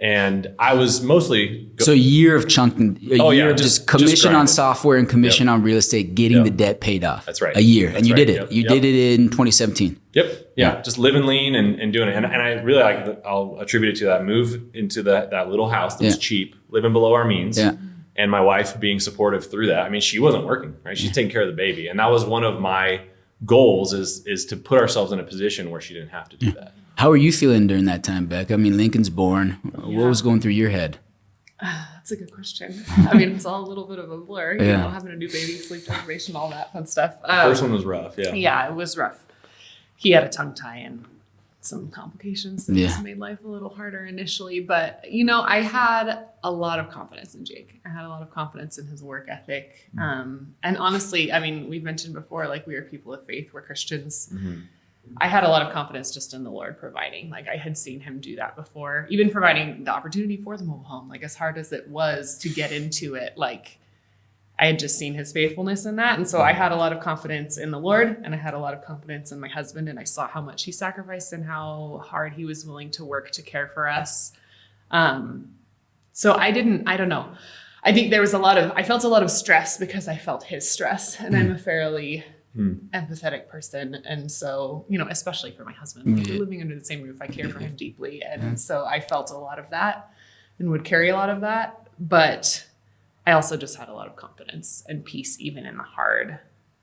And I was mostly... So a year of chunking, year of just commission on software and commission on real estate, getting the debt paid off. That's right. A year. And you did it. You did it in 2017. Yep. Yeah. Just living lean and doing it. And I really I'll attribute it to that move into that little house that was cheap, living below our means. Yeah. And my wife being supportive through that. I mean, she wasn't working, right? She's taking care of the baby. And that was one of my goals is to put ourselves in a position where she didn't have to do that. How are you feeling during that time, Becca? I mean, Lincoln's born. What was going through your head? That's a good question. I mean, it's all a little bit of a blur, you know, having a new baby, sleep deprivation, all that fun stuff. First one was rough, Yeah, it was rough. He had a tongue tie and some complications that just made life a little harder initially. But, you know, I had a lot of confidence in Jake. I had a lot of confidence in his work ethic. And honestly, I mean, we've mentioned before, like, we are people of faith, we're Christians. Mm-hmm. I had a lot of confidence just in the Lord providing. Like, I had seen him do that before, even providing the opportunity for the mobile home. Like, as hard as it was to get into it, like, I had just seen his faithfulness in that. And so I had a lot of confidence in the Lord, and I had a lot of confidence in my husband, and I saw how much he sacrificed and how hard he was willing to work to care for us. So I don't know. I think there was I felt a lot of stress because I felt his stress, and I'm a fairly empathetic person. And so, you know, especially for my husband, like, we're living under the same roof. I care for him deeply. And so I felt a lot of that and would carry a lot of that. But I also just had a lot of confidence and peace, even in the hard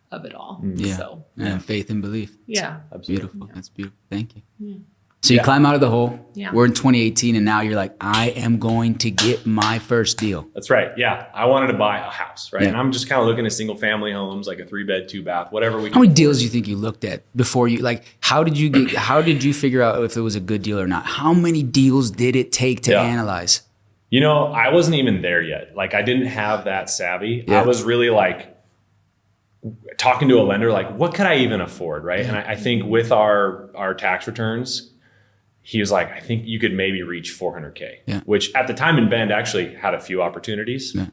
of it all. So, faith and belief. Yeah. That's beautiful. That's beautiful. Thank you. Yeah. So you climb out of the hole. Yeah. We're in 2018, and now you're like, I am going to get my first deal. That's right. Yeah. I wanted to buy a house, right? Yeah. And I'm just kind of looking at single family homes, like a 3-bed, 2-bath, whatever we can. How many deals do you think you looked at before you, like, how did you figure out if it was a good deal or not? How many deals did it take to analyze? You know, I wasn't even there yet. Like, I didn't have that savvy. I was really like talking to a lender, like, what could I even afford, right? And I think with our tax returns, he was like, I think you could maybe reach $400K, which at the time in Bend actually had a few opportunities. Yeah.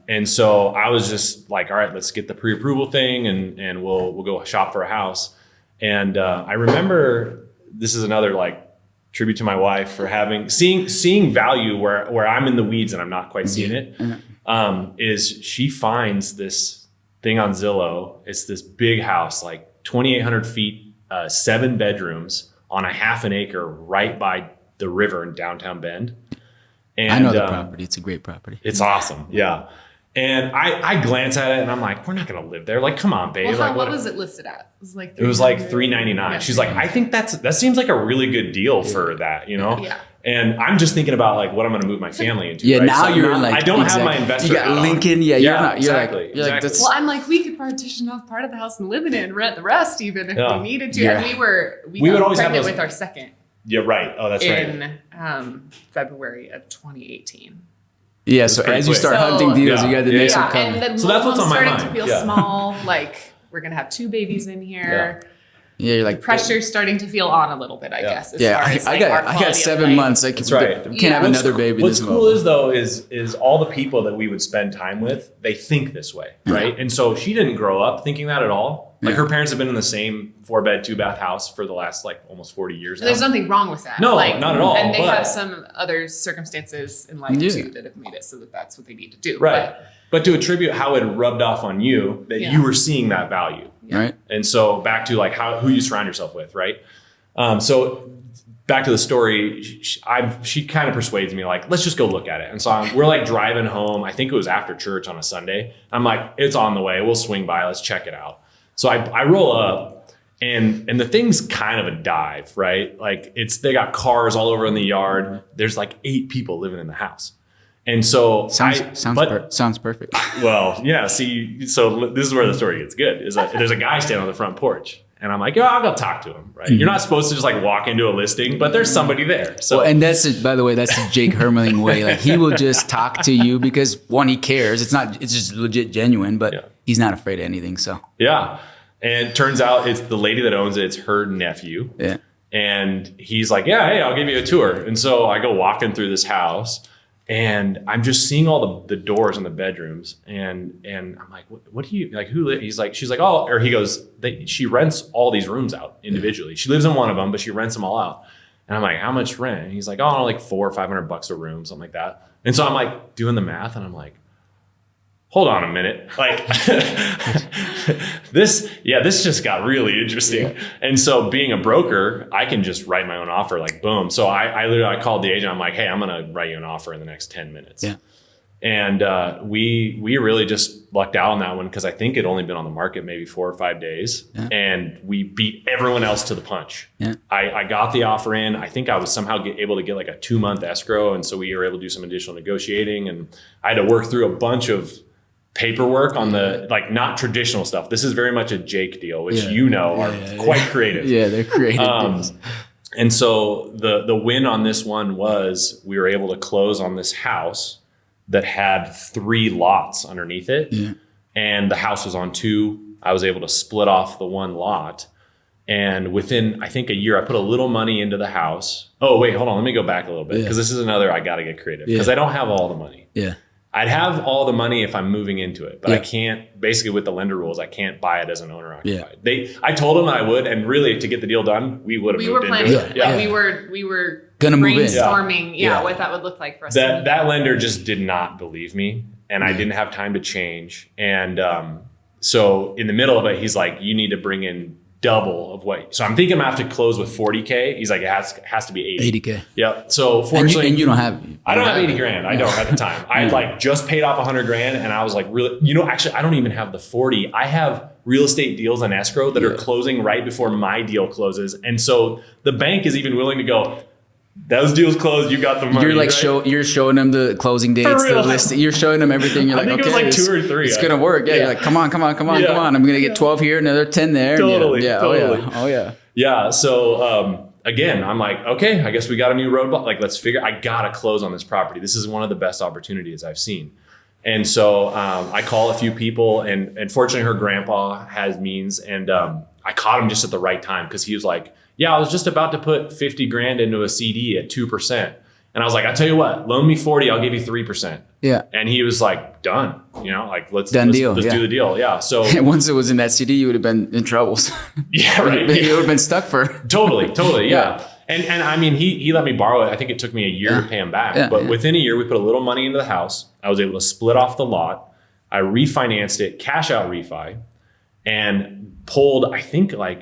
And so I was just like, all right, let's get the pre-approval thing and we'll go shop for a house. And I remember, this is another like tribute to my wife for seeing value where I'm in the weeds and I'm not quite seeing it. Is she finds this thing on Zillow. It's this big house, like 2,800 feet, 7 bedrooms, on a half an acre right by the river in downtown Bend. And I know the property. It's a great property. It's awesome. Yeah. And I glance at it and I'm like, we're not going to live there. Like, come on, babe. Well, what was it listed at? It was like $399. Yeah. She's like, I think that seems like a really good deal for that, you know? Yeah. And I'm just thinking about like what I'm going to move my family into. Yeah, right? now so you're like, I don't have my investor. You got Lincoln. Yeah, you're not. You're exactly. Like, well, I'm like, we could partition off part of the house and live in it and rent the rest, even if we needed to. Yeah. And we got always pregnant with our second. Yeah, right. Oh, that's right. In February of 2018. Yeah, so as you start hunting deals, you got the next one coming. And then so that's what's on my mind. Starting to feel small. Like, we're gonna have 2 babies in here. Yeah, you're like pressure's starting to feel on a little bit, I guess. I got 7 months. I can't have another baby. What's cool is all the people that we would spend time with, they think this way, right? And so she didn't grow up thinking that at all. Like her parents have been in the same 4-bed, 2-bath house for the last like almost 40 years now. There's nothing wrong with that. No, not at all. And they have some other circumstances in life too that have made it so that that's what they need to do. Right. But to attribute how it rubbed off on you, that you were seeing that value. Right. And so back to like who you surround yourself with, right? So back to the story, she kind of persuades me like, let's just go look at it. And so we're like driving home. I think it was after church on a Sunday. I'm like, it's on the way. We'll swing by. Let's check it out. So I roll up and the thing's kind of a dive, right? Like they got cars all over in the yard. There's like 8 people living in the house. And so sounds perfect. Well, yeah. See, so this is where the story gets good. Is that there's a guy standing on the front porch, and I'm like, yeah, I'll go talk to him. Right? Mm-hmm. You're not supposed to just like walk into a listing, but there's somebody there. So, and by the way, that's the Jake Hermeling way. Like he will just talk to you because one, he cares. It's just legit genuine, but he's not afraid of anything. So yeah. And it turns out it's the lady that owns it. It's her nephew. Yeah. And he's like, yeah, hey, I'll give you a tour. And so I go walking through this house. And I'm just seeing all the doors in the bedrooms, and I'm like, what do you like? He's like, she's like, oh, or he goes, she rents all these rooms out individually. She lives in one of them, but she rents them all out. And I'm like, how much rent? And he's like, oh, like $400 or $500 a room, something like that. And so I'm like doing the math, and I'm like, hold on a minute, like this just got really interesting. Yeah. And so being a broker, I can just write my own offer, like boom. So I called the agent. I'm like, hey, I'm going to write you an offer in the next 10 minutes. Yeah. And we really just lucked out on that one because I think it'd only been on the market maybe 4 or 5 days, and we beat everyone else to the punch. Yeah. I got the offer in. I think I was somehow able to get like a 2-month escrow, and so we were able to do some additional negotiating, and I had to work through a bunch of paperwork on the like not traditional stuff. This is very much a Jake deal, which are quite creative. Yeah, they're creative deals. And so the win on this one was we were able to close on this house that had 3 lots underneath it. Yeah. And the house was on 2. I was able to split off the 1 lot. And within, I think, a year, I put a little money into the house. Oh, wait, hold on. Let me go back a little bit because this is another, I got to get creative because I don't have all the money. Yeah. I'd have all the money if I'm moving into it, but I can't, basically with the lender rules, I can't buy it as an owner occupied. I told them I would, and really to get the deal done, we would have moved into it. Yeah. We were gonna move in. Brainstorming what that would look like for us. That lender just did not believe me, and I didn't have time to change. And so in the middle of it, he's like, you need to bring in double of what. So I'm thinking I'm gonna have to close with 40K. He's like, it has to be 80. 80K. Yep. So fortunately, and you don't have. I don't have 80 grand. I don't at the time. I had like just paid off 100 grand, and I was like, really, actually, I don't even have the 40. I have real estate deals on escrow that are closing right before my deal closes, and so the bank is even willing to go, those deals closed, you got the money. You're like you're showing them the closing dates, the list. You're showing them everything. You're like, it was like 2 or 3. It's gonna work. Yeah. You're like, come on. I'm gonna get 12 here, another 10 there. Totally. Oh yeah. Yeah. So again, I'm like, okay, I guess we got a new roadblock. Like, I gotta close on this property. This is one of the best opportunities I've seen. And so I call a few people, and fortunately her grandpa has means, and I caught him just at the right time because he was like, yeah, I was just about to put 50 grand into a CD at 2%. And I was like, I'll tell you what, loan me 40, I'll give you 3%. Yeah. And he was like, done. Like, let's do the deal. Yeah. So once it was in that CD, you would have been in trouble. Yeah, right. You would have been stuck for totally. Yeah. And I mean, he let me borrow it. I think it took me a year to pay him back. But within a year, we put a little money into the house. I was able to split off the lot. I refinanced it, cash out refi, and pulled, I think I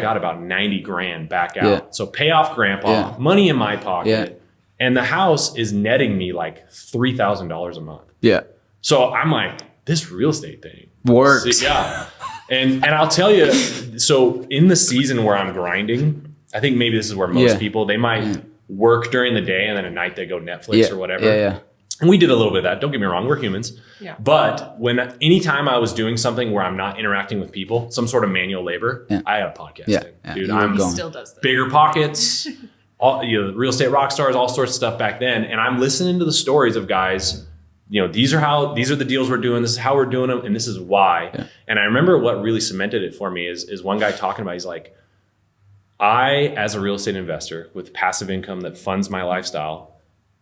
got about 90 grand back out. Yeah. So pay off grandpa, money in my pocket. And the house is netting me like $3,000 a month. Yeah. So I'm like, this real estate thing works. Yeah. And I'll tell you, so in the season where I'm grinding, I think maybe this is where most people, they might work during the day and then at night they go Netflix or whatever. Yeah. And we did a little bit of that. Don't get me wrong. We're humans. Yeah. But anytime I was doing something where I'm not interacting with people, some sort of manual labor, I had a podcast. Yeah. Dude, he still does that. Bigger pockets, real estate rock stars, all sorts of stuff back then. And I'm listening to the stories of guys, these are the deals we're doing. This is how we're doing them. And this is why. Yeah. And I remember what really cemented it for me is one guy talking about, he's like, I, as a real estate investor with passive income that funds my lifestyle,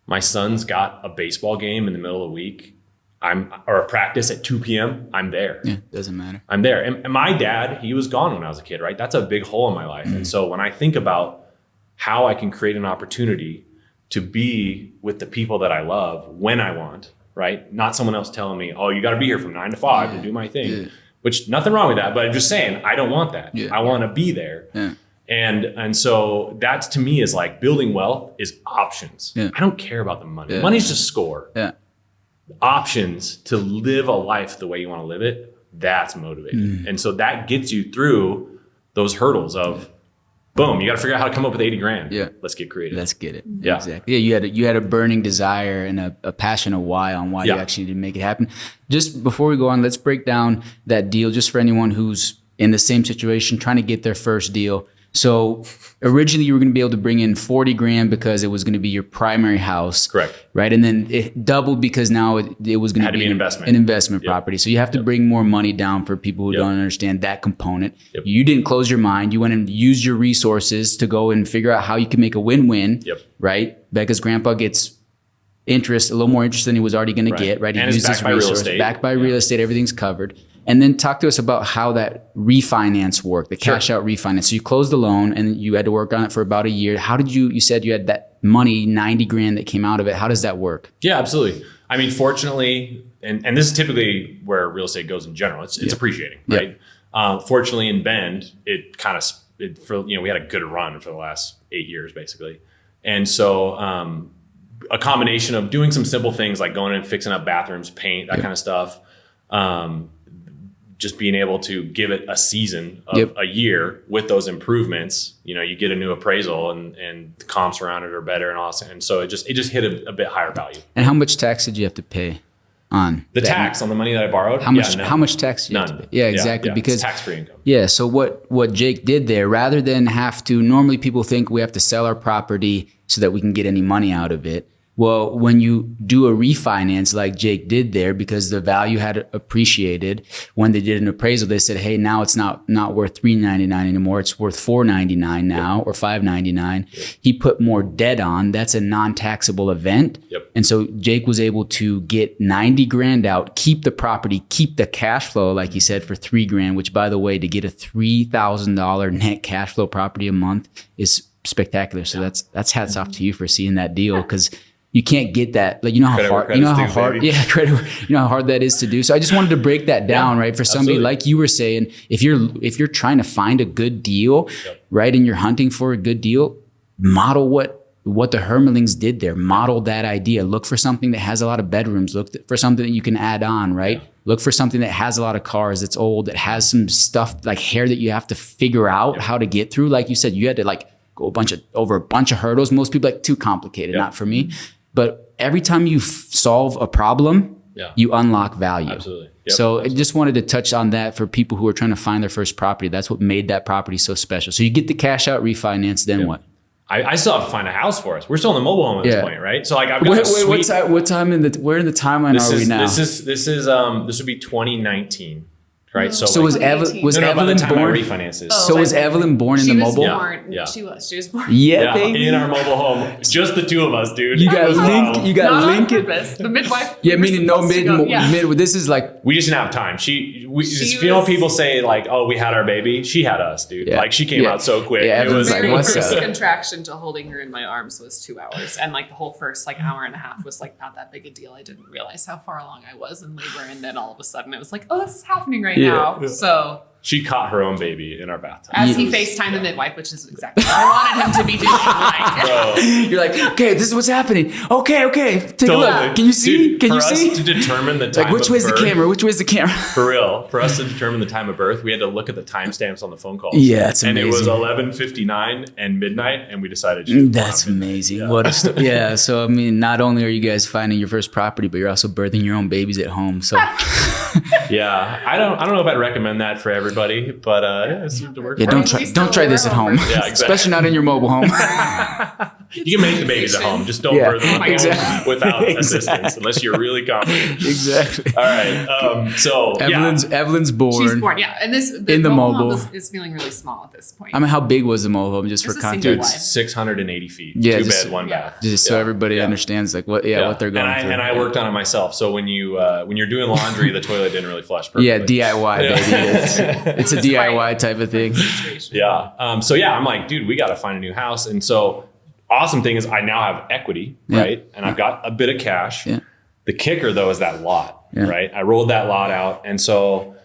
my son's got a baseball game in the middle of the week, or a practice at 2 p.m., I'm there. Yeah, doesn't matter. I'm there. And my dad, he was gone when I was a kid, right? That's a big hole in my life. And so when I think about how I can create an opportunity to be with the people that I love when I want, right? Not someone else telling me, oh, you got to be here from 9 to 5 to do my thing, which nothing wrong with that. But I'm just saying, I don't want that. I want to be there. Yeah. And so that to me is like building wealth is options. Yeah. I don't care about the money. Yeah. Money's just score. Yeah. Options to live a life the way you want to live it, that's motivating. And so that gets you through those hurdles of boom, you got to figure out how to come up with 80 grand. Yeah. Let's get creative. Let's get it. Yeah. Exactly. Yeah. You had a burning desire and a passion of why on why you actually did make it happen. Just before we go on, let's break down that deal just for anyone who's in the same situation, trying to get their first deal. So originally you were going to be able to bring in 40 grand because it was going to be your primary house. Correct. Right. And then it doubled because now it was going to be an investment property. So you have to bring more money down for people who don't understand that component. You didn't close your mind. You went and used your resources to go and figure out how you can make a win-win. Right. Becca's grandpa gets interest, a little more interest than he was already going to get. Right. He and it's backed by real estate. Backed by real estate. Everything's covered. And then talk to us about how that refinance worked, the cash out refinance. So you closed the loan and you had to work on it for about a year. How did you said you had that money, 90 grand that came out of it. How does that work? Yeah, absolutely. I mean, fortunately, and this is typically where real estate goes in general. It's appreciating, right? Fortunately in Bend, it kind of, we had a good run for the last 8 years basically. And so, a combination of doing some simple things like going and fixing up bathrooms, paint, that kind of stuff. Just being able to give it a season of a year with those improvements, you get a new appraisal and the comps around it are better and awesome. And so it just hit a bit higher value. And how much tax did you have to pay on the tax on the money that I borrowed? How much tax did you have to pay? Yeah, exactly. Because it's tax-free income. Yeah. So what Jake did there, rather than have to, normally people think we have to sell our property so that we can get any money out of it. Well, when you do a refinance like Jake did there, because the value had appreciated, when they did an appraisal, they said, hey, now it's not worth $399 anymore. It's worth $499 now or $599. He put more debt on. That's a non-taxable event. And so Jake was able to get 90 grand out, keep the property, keep the cash flow, like he said, for 3 grand, which by the way, to get a $3,000 net cash flow property a month is spectacular. So that's hats off to you for seeing that deal, because you can't get that. Like, how hard that is to do. So I just wanted to break that down, right? For somebody like you were saying, if you're trying to find a good deal, right, and you're hunting for a good deal, model what the Hermelings did there. Model that idea. Look for something that has a lot of bedrooms. Look for something that you can add on, right? Look for something that has a lot of cars, that's old, that has some stuff like hair that you have to figure out how to get through. Like you said, you had to go over a bunch of hurdles. Most people too complicated, not for me. But every time you solve a problem, you unlock value. Absolutely. So I just wanted to touch on that for people who are trying to find their first property. That's what made that property so special. So you get the cash out refinance, then what? I still have to find a house for us. We're still in the mobile home at this point, right? So I've got what time where in the timeline are we now? This would be 2019. Right. So was Evelyn born? Refinances. So was Evelyn born in the mobile? She was born. Yeah, baby. In our mobile home. Just the two of us, dude. You got Lincoln. The midwife. Yeah, meaning no mid. This is like, we just didn't have time. People say like, oh, we had our baby. She had us, dude. Like she came out so quick. Yeah, it was like, what's up? The contraction to holding her in my arms was 2 hours, and like the whole first hour and a half was like not that big a deal. I didn't realize how far along I was in labor, and then all of a sudden it was like, oh, this is happening right now. So she caught her own baby in our bathtub. As he FaceTimed the midwife, which is exactly what I wanted him to be doing. You're like, okay, this is what's happening. Okay, take a look. Can you see? Dude, to determine the time which way's the camera? Which way's the camera? For real. For us to determine the time of birth, we had to look at the timestamps on the phone calls. Yeah, it's amazing. And it was 11:59 and midnight, and we decided that's amazing. What a so I mean, not only are you guys finding your first property, but you're also birthing your own babies at home. So yeah, I don't know if I'd recommend that for everybody, but it seemed to work. Yeah, don't try this at home. Yeah, exactly. Especially not in your mobile home. You can make the babies at home. Just don't birth them without assistance, unless you're really confident. Exactly. All right. So Evelyn's born. She's born. Yeah, and the mobile home is feeling really small at this point. I mean, how big was the mobile home? Just for context, 680 feet. Yeah, 2 bed, 1 bath. Just so everybody understands what they're going through. And I worked on it myself. So when you're doing laundry, the toilet didn't really flush perfectly. Yeah, DIY, baby. It's a DIY type of thing. Yeah. I'm like, dude, we got to find a new house. And so awesome thing is I now have equity, right? And I've got a bit of cash. Yeah. The kicker though is that lot, right? I rolled that lot out. And so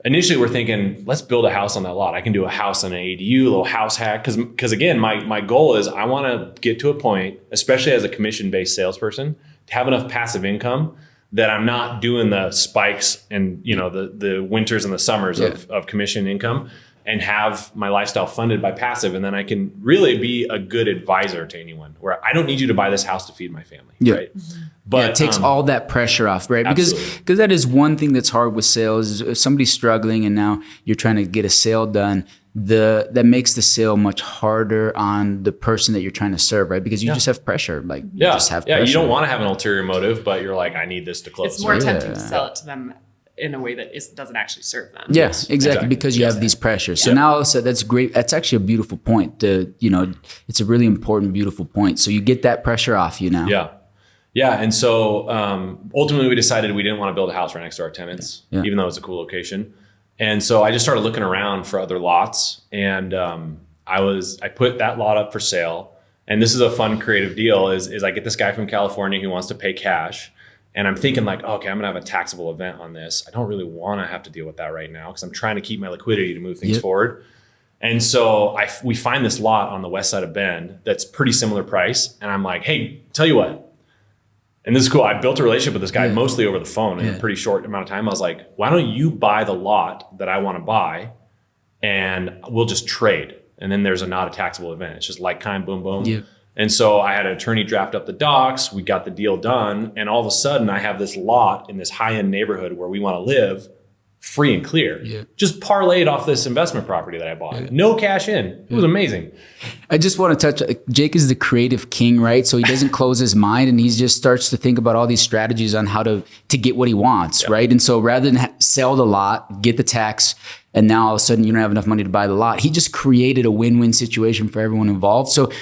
initially we're thinking, let's build a house on that lot. I can do a house on an ADU, a little house hack. Cause again, my goal is I want to get to a point, especially as a commission-based salesperson, to have enough passive income that I'm not doing the spikes and, the winters and the summers of commission income, and have my lifestyle funded by passive. And then I can really be a good advisor to anyone, where I don't need you to buy this house to feed my family. Right. But it takes all that pressure off, right? Because that is one thing that's hard with sales, is if somebody's struggling and now you're trying to get a sale done, that makes the sale much harder on the person that you're trying to serve, right? Because you just have pressure. Like you just have pressure. You don't want to have an ulterior motive, but you're like, I need this to close. It's more tempting to sell it to them in a way that doesn't actually serve them. Yes, exactly. Because you have these pressures. So now that's great. That's actually a beautiful point. It's a really important, beautiful point. So you get that pressure off you now. Yeah. And so ultimately we decided we didn't want to build a house right next to our tenants, even though it's a cool location. And so I just started looking around for other lots, and I put that lot up for sale. And this is a fun creative deal is I get this guy from California who wants to pay cash. And I'm thinking like, okay, I'm gonna have a taxable event on this. I don't really want to have to deal with that right now because I'm trying to keep my liquidity to move things forward. And so we find this lot on the west side of Bend that's pretty similar price. And I'm like, hey, tell you what, and this is cool. I built a relationship with this guy mostly over the phone in a pretty short amount of time. I was like, why don't you buy the lot that I want to buy, and we'll just trade. And then there's not a taxable event. It's just like kind, boom, boom. Yeah. And so I had an attorney draft up the docs. We got the deal done. And all of a sudden I have this lot in this high-end neighborhood where we want to live, free and clear. Just parlayed off this investment property that I bought. No cash in. It was amazing. I just want to touch, Jake is the creative king, right? So he doesn't close his mind, and he just starts to think about all these strategies on how to get what he wants, right? And so rather than sell the lot, get the tax, and now all of a sudden you don't have enough money to buy the lot, he just created a win-win situation for everyone involved. So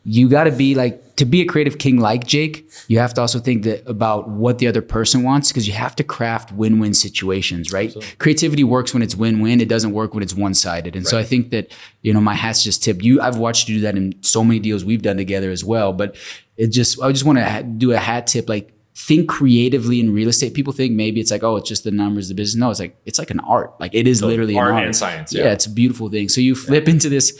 you got to be to be a creative king like Jake, you have to also think about what the other person wants, because you have to craft win-win situations, right? Absolutely. Creativity works when it's win-win. It doesn't work when it's one-sided. And so I think that, my hat's just tipped. I've watched you do that in so many deals we've done together as well. But I just want to do a hat tip, think creatively in real estate. People think maybe it's like, oh, it's just the numbers, the business. No, it's like an art. It is literally an art and science. Yeah, it's a beautiful thing. So you flip into this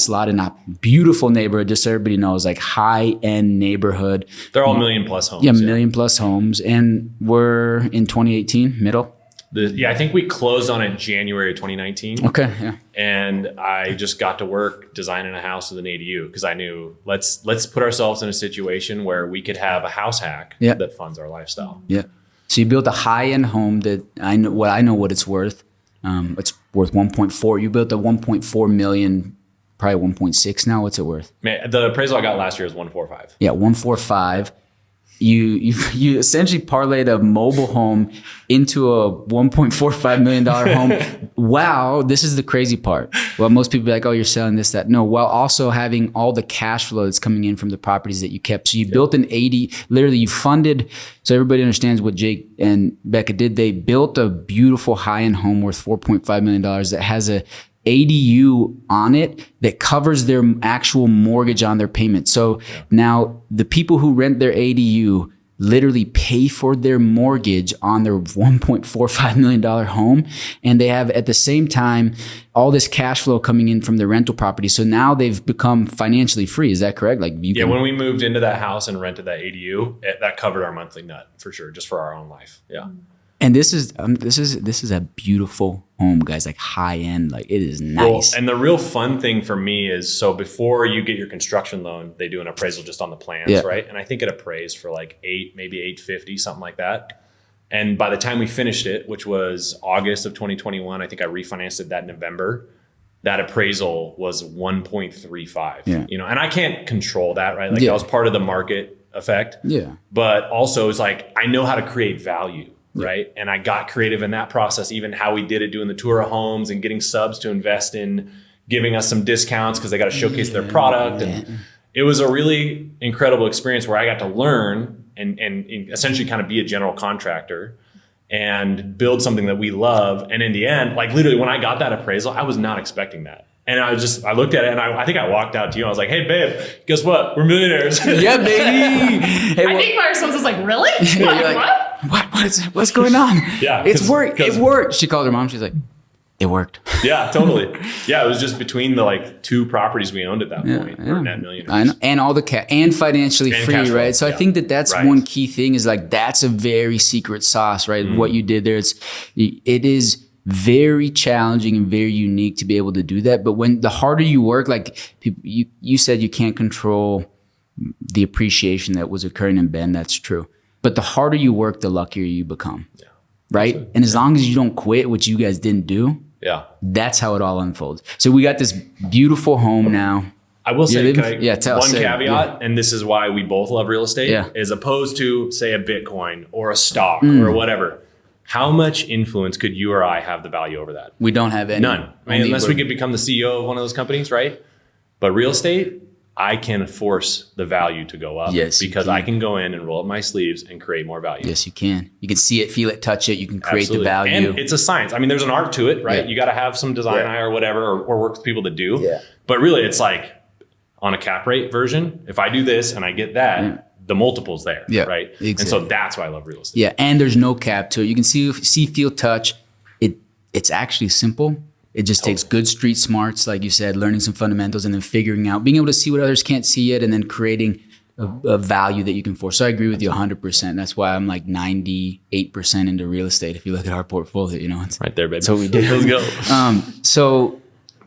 lot in a beautiful neighborhood, just so everybody knows, high-end neighborhood. They're all million plus homes. Yeah, million plus homes. And we're in 2018, middle. I think we closed on it January of 2019. Okay, yeah. And I just got to work designing a house with an ADU because I knew let's put ourselves in a situation where we could have a house hack that funds our lifestyle. Yeah. So you built a high-end home that I know what it's worth. It's worth 1.4. You built a 1.4 million, probably 1.6 now. What's it worth? Man, the appraisal I got last year was 145. Yeah, 145. You essentially parlayed a mobile home into a $1.45 million home. Wow, this is the crazy part. Well, most people be like, oh, you're selling this, that. No, while also having all the cash flow that's coming in from the properties that you kept. So you built literally you funded, so everybody understands what Jake and Becca did. They built a beautiful high-end home worth $4.5 million that has a ADU on it that covers their actual mortgage on their payment. So now the people who rent their ADU literally pay for their mortgage on their $1.45 million home. And they have at the same time all this cash flow coming in from the rental property. So now they've become financially free. Is that correct? When we moved into that house and rented that ADU, that covered our monthly nut for sure, just for our own life. Yeah. And this is a beautiful home, guys, high end, it is nice. Well, and the real fun thing for me is, so before you get your construction loan, they do an appraisal just on the plans, right? And I think it appraised for maybe $850, something like that. And by the time we finished it, which was August of 2021, I think I refinanced it that November, that appraisal was 1.35. And I can't control that, right? That was part of the market effect. Yeah. But also it's I know how to create value. Right. And I got creative in that process, even how we did it, doing the tour of homes and getting subs to invest in, giving us some discounts because they got to showcase their product. And it was a really incredible experience where I got to learn and essentially kind of be a general contractor and build something that we love. And in the end, literally when I got that appraisal, I was not expecting that. And I looked at it and I think I walked out to you. I was like, hey, babe, guess what? We're millionaires. Yeah, baby. Hey, I think my response was really? What? What's going on? Yeah, It's worked. It worked. She called her mom. She's like, it worked. Yeah, totally. Yeah, it was just between the like 2 properties we owned at that point. We're net millionaires. I know. And all the and financially And free, cash flow, right? So I think that's Right. one key thing is like, that's a very secret sauce, right? What you did there, it is very challenging and very unique to be able to do that. But when the harder you work, like you said, you can't control the appreciation that was occurring in Ben. That's true. But the harder you work, the luckier you become. Yeah. Right? And as long as you don't quit, which you guys didn't do, that's how it all unfolds. So we got this beautiful home now. I will say, one say, caveat, and this is why we both love real estate, as opposed to, say, a Bitcoin or a stock or whatever. How much influence could you or I have the value over that? We don't have any. None. I mean, unless we could become the CEO of one of those companies, right? But real estate, I can force the value to go up because I can go in and roll up my sleeves and create more value. Yes, you can. You can see it, feel it, touch it. You can create the value. And it's a science. I mean, there's an art to it, right? You got to have some design eye or whatever, or work with people to do. Yeah. But really, it's like on a cap rate version, if I do this and I get that, the multiple's there, right? Exactly. And so that's why I love real estate. Yeah, and there's no cap to it. You can see, feel, touch. It's actually simple. It just takes good street smarts, like you said, learning some fundamentals and then figuring out, being able to see what others can't see yet, and then creating a value that you can force. So I agree with you 100%. That's why I'm like 98% into real estate. If you look at our portfolio, it's right there, baby. That's what we did. Let's go. So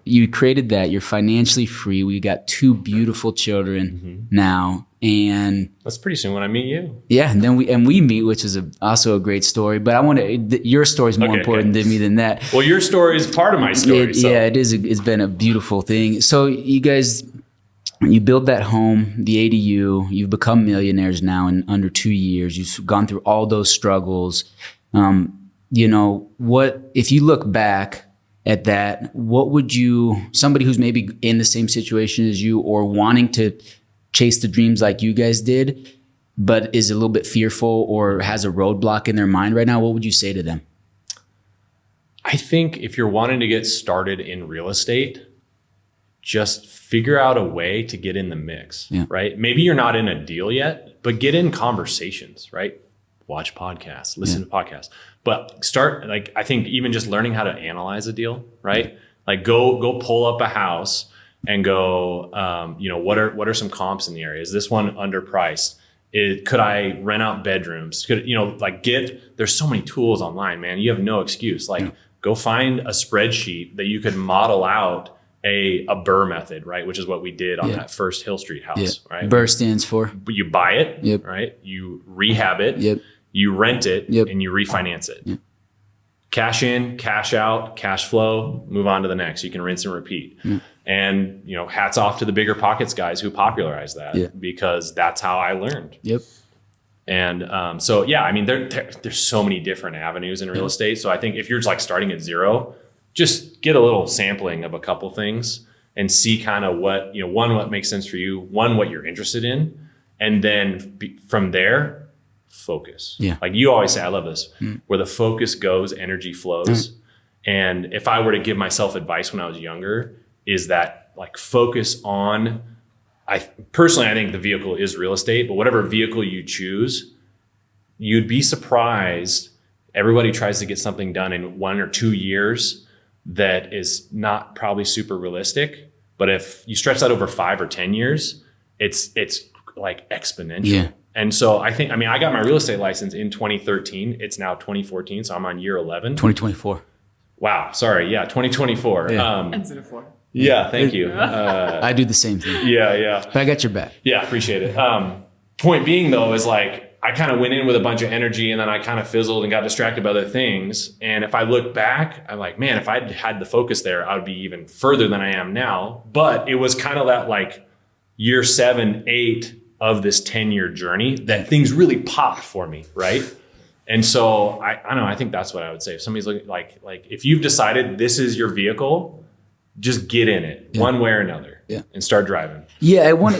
you created that. You're financially free. We got 2 beautiful children now. And that's pretty soon when I meet you. Yeah, and then we meet, which is also a great story. But I want to. Your story is more important to me than that. Well, your story is part of my story. Yeah, it is. It's been a beautiful thing. So you guys, you build that home, the ADU. You've become millionaires now in under 2 years. You've gone through all those struggles. What if you look back at that? What would somebody who's maybe in the same situation as you or wanting to chase the dreams like you guys did, but is a little bit fearful or has a roadblock in their mind right now, what would you say to them? I think if you're wanting to get started in real estate, just figure out a way to get in the mix, right? Maybe you're not in a deal yet, but get in conversations, right? Watch podcasts, listen to podcasts, but start, like, I think even just learning how to analyze a deal, right? Like go pull up a house and go, what are some comps in the area? Is this one underpriced? Could I rent out bedrooms? There's so many tools online, man. You have no excuse. Go find a spreadsheet that you could model out a BRRRR method, right? Which is what we did on that first Hill Street house, right? BRRRR stands for? You buy it, right? You rehab it, you rent it, and you refinance it. Cash in, cash out, cash flow, move on to the next. You can rinse and repeat. And, hats off to the bigger pockets guys who popularized that because that's how I learned. And there's so many different avenues in real estate. So I think if you're just like starting at zero, just get a little sampling of a couple things and see kind of what, what makes sense for you, what you're interested in. And then from there, focus. Like you always say, I love this, where the focus goes, energy flows. And if I were to give myself advice when I was younger, is that like focus on, I think the vehicle is real estate, but whatever vehicle you choose, you'd be surprised. Everybody tries to get something done in 1 or 2 years that is not probably super realistic. But if you stretch that over 5 or 10 years, it's like exponential. And so I got my real estate license in 2013. It's now 2014. So I'm on year 11. 2024. Wow. Sorry. Yeah. 2024. Ends in a 4. Yeah. Thank you. I do the same thing. Yeah. But I got your back. Yeah. Appreciate it. Point being though, is like, I kind of went in with a bunch of energy and then I kind of fizzled and got distracted by other things. And if I look back, I'm like, man, if I'd had the focus there, I would be even further than I am now. But it was kind of that like year 7, 8 of this 10-year journey that things really popped for me. Right. And so I don't know, I think that's what I would say. If somebody's looking like if you've decided this is your vehicle, just get in it one way or another and start driving.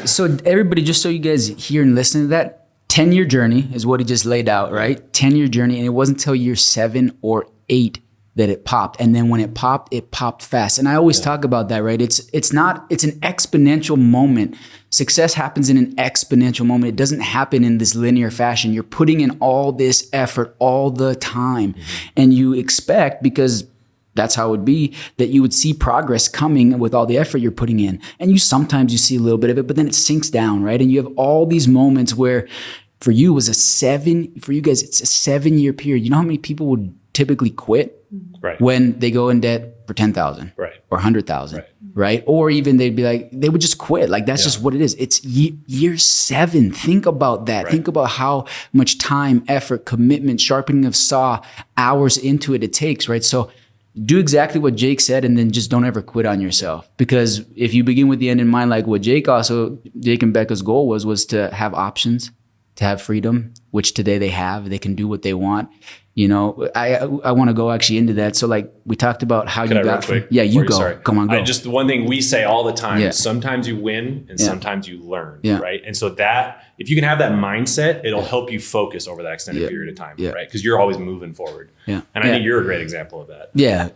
So everybody, just so you guys hear and listen to that, 10-year journey is what he just laid out, right? 10-year journey. And it wasn't until year 7 or 8 that it popped. And then when it popped fast. And I always talk about that, right? It's an exponential moment. Success happens in an exponential moment. It doesn't happen in this linear fashion. You're putting in all this effort all the time. And you expect, because that's how it would be, that you would see progress coming with all the effort you're putting in. And sometimes you see a little bit of it, but then it sinks down, right? And you have all these moments where for you it's a 7-year period. You know how many people would typically quit when they go in debt for 10,000 or 100,000, right? Or even they'd be like, they would just quit. Like that's just what it is. It's year 7. Think about that. Think about how much time, effort, commitment, sharpening of saw, hours into it takes, right? So do exactly what Jake said, and then just don't ever quit on yourself. Because if you begin with the end in mind, like what Jake and Becca's goal was to have options, to have freedom, which today they have. They can do what they want. You know, I want to go actually into that. So like we talked about how you got from, you go. Sorry. Come on, go. Just the one thing we say all the time is sometimes you win and sometimes you learn, right? And so that, if you can have that mindset, it'll help you focus over that extended period of time, right? Because you're always moving forward. And I think you're a great example of that. Yeah,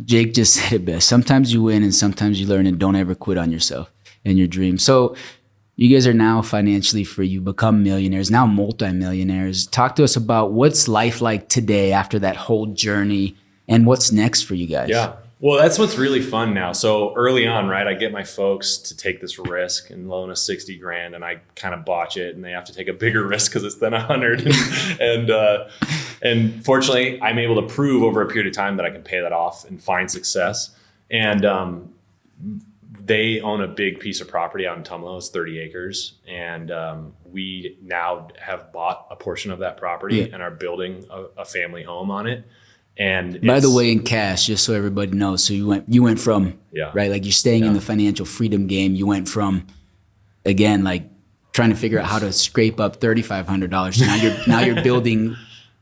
Jake just said it best. Sometimes you win and sometimes you learn, and don't ever quit on yourself and your dream. So you guys are now financially free. You become millionaires, now multimillionaires. Talk to us about what's life like today after that whole journey, and what's next for you guys. Yeah. Well, that's what's really fun now. So early on, right, I get my folks to take this risk and loan us 60 grand, and I kind of botch it, and they have to take a bigger risk because it's then 100. And fortunately, I'm able to prove over a period of time that I can pay that off and find success. And they own a big piece of property out in Tumalo. It's 30 acres. And we now have bought a portion of that property and are building a family home on it. And by the way, in cash, just so everybody knows. So you went from, right, like you're staying in the financial freedom game. You went from, again, like trying to figure out how to scrape up $3,500. Now you're building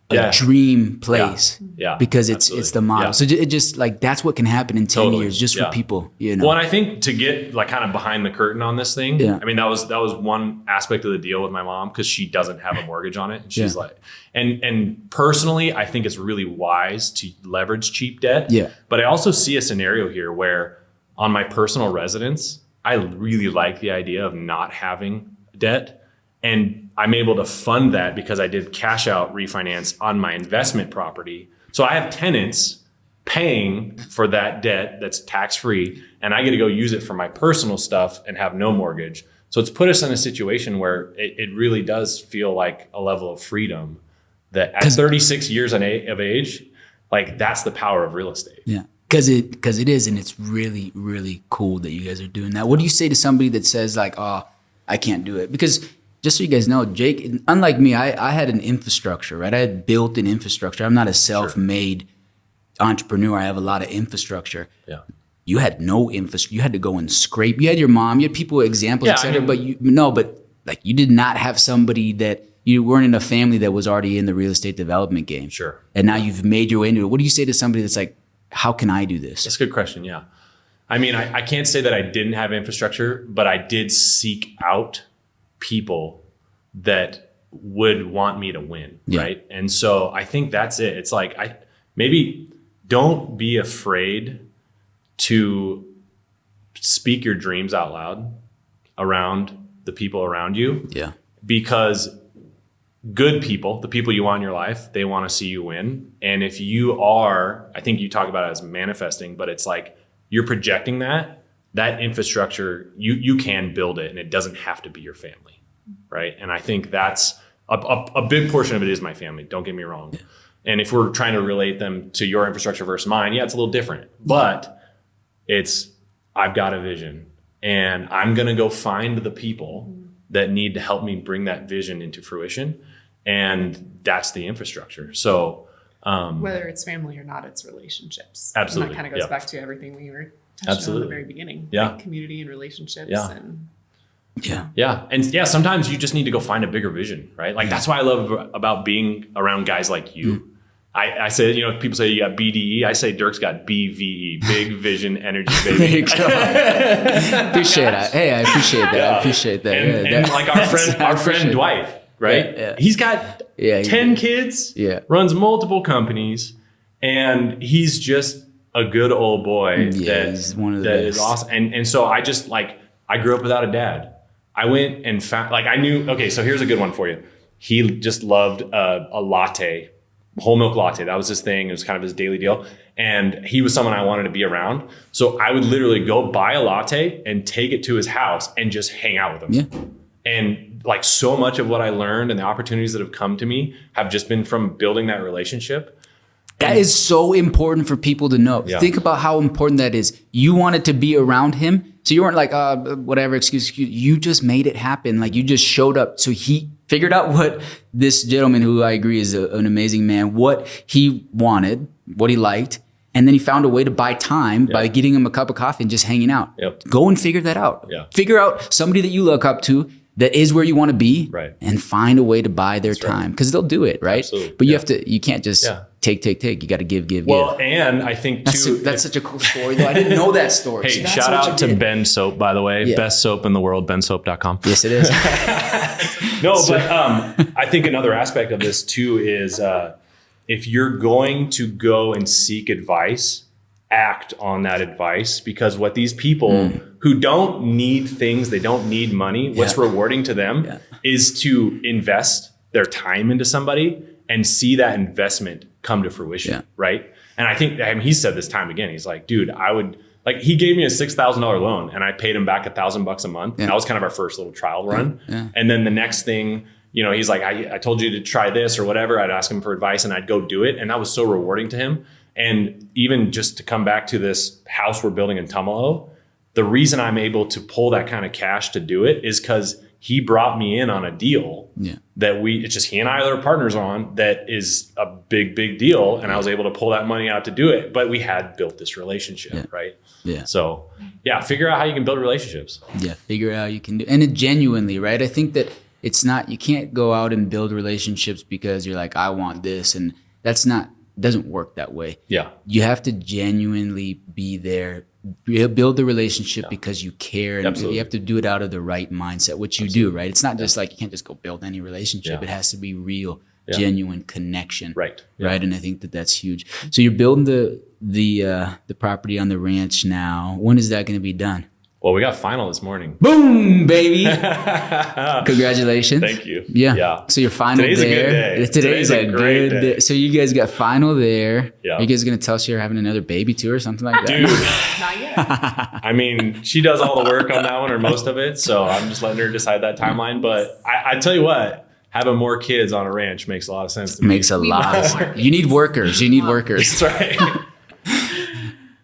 a dream place, because it's the model. So it just like, that's what can happen in 10 years just for people, you know. Well, and I think to get like kind of behind the curtain on this thing, I mean, that was one aspect of the deal with my mom, because she doesn't have a mortgage on it. And she's like, and personally, I think it's really wise to leverage cheap debt. But I also see a scenario here where on my personal residence, I really like the idea of not having debt. And I'm able to fund that because I did cash out refinance on my investment property. So I have tenants paying for that debt that's tax free, and I get to go use it for my personal stuff and have no mortgage. So it's put us in a situation where it really does feel like a level of freedom that at 36 years of age, like that's the power of real estate. Yeah. Because it is, and it's really, really cool that you guys are doing that. What do you say to somebody that says like, oh, I can't do it? Because just so you guys know, Jake, unlike me, I had an infrastructure, right? I had built an infrastructure. I'm not a self-made entrepreneur. I have a lot of infrastructure. You had no infrastructure. You had to go and scrape. You had your mom, you had people, examples, et cetera, but you did not have somebody that, you weren't in a family that was already in the real estate development game. And now you've made your way into it. What do you say to somebody that's like, how can I do this? That's a good question, I mean, I can't say that I didn't have infrastructure, but I did seek out people that would want me to win, right? And so I think that's it. It's like, maybe don't be afraid to speak your dreams out loud around the people around you. Because good people, the people you want in your life, they want to see you win. And if you are, I think you talk about it as manifesting, but it's like you're projecting that infrastructure, you can build it, and it doesn't have to be your family. Right. And I think that's a big portion of it is my family. Don't get me wrong. And if we're trying to relate them to your infrastructure versus mine, it's a little different, but I've got a vision, and I'm going to go find the people that need to help me bring that vision into fruition. And that's the infrastructure. So whether it's family or not, it's relationships. Absolutely. And that kind of goes back to everything we were touching on at the very beginning. Like community and relationships. And sometimes you just need to go find a bigger vision, right? Like that's why I love about being around guys like you. I say, people say you got BDE. I say Dirk's got BVE, big vision, energy, baby. There you go. Appreciate that. Hey, I appreciate that. I appreciate that. And like our friend Dwight, right? He's got 10 kids, runs multiple companies, And he's just a good old boy he's one of the that best. is awesome. And so I just like, I grew up without a dad. I went and found, like I knew, okay, so here's a good one for you. He just loved a latte, whole milk latte. That was his thing. It was kind of his daily deal. And he was someone I wanted to be around. So I would literally go buy a latte and take it to his house and just hang out with him. Yeah. And like so much of what I learned and the opportunities that have come to me have just been from building that relationship. That is so important for people to know. Yeah. Think about how important that is. You wanted to be around him. So you weren't like, whatever, excuse. You just made it happen. Like you just showed up. So he figured out what this gentleman, who I agree is an amazing man, what he wanted, what he liked. And then he found a way to buy time by getting him a cup of coffee and just hanging out. Yep. Go and figure that out. Yeah. Figure out somebody that you look up to that is where you want to be, right, and find a way to buy their time, because they'll do it, right? Absolutely. But you can't just take. You got to give. Well, and I think too, that's such a cool story, though. I didn't know that story. Hey, so shout out to Ben Soap, by the way. Yeah. Best soap in the world, bensoap.com. Yes, it is. No, but I think another aspect of this too is if you're going to go and seek advice, act on that advice, because what these people who don't need things, they don't need money, what's rewarding to them is to invest their time into somebody and see that investment come to fruition, right? And I think, I mean, he said this time again, he's like, dude, I would, like, he gave me a $6,000 loan and I paid him back $1,000 a month. That was kind of our first little trial run. And then the next thing, you know, he's like, I told you to try this or whatever. I'd ask him for advice and I'd go do it. And that was so rewarding to him. And even just to come back to this house we're building in Tumalo, the reason I'm able to pull that kind of cash to do it is because he brought me in on a deal that it's just he and I are partners on, that is a big, big deal. And I was able to pull that money out to do it. But we had built this relationship, right? Yeah. So figure out how you can build relationships. Yeah, figure out how you can do, and it genuinely, right? I think that it's not, you can't go out and build relationships because you're like, I want this. And that's not, doesn't work that way. Yeah. You have to genuinely be there, build the relationship because you care, and you have to do it out of the right mindset, which you do, right? It's not just like, you can't just go build any relationship. It has to be real, genuine connection. Right. Right. And I think that that's huge. So you're building the property on the ranch now. When is that going to be done? Well, we got final this morning. Boom, baby. Congratulations. Thank you. Yeah. So your final Today's there. A good day. Today's a great day. So you guys got final there. Yeah. Are you guys going to tell us you're having another baby too or something like that? Dude. Not yet. I mean, she does all the work on that one or most of it. So I'm just letting her decide that timeline. But I tell you what, having more kids on a ranch makes a lot of sense to me. Makes a lot of sense. You need workers. That's right.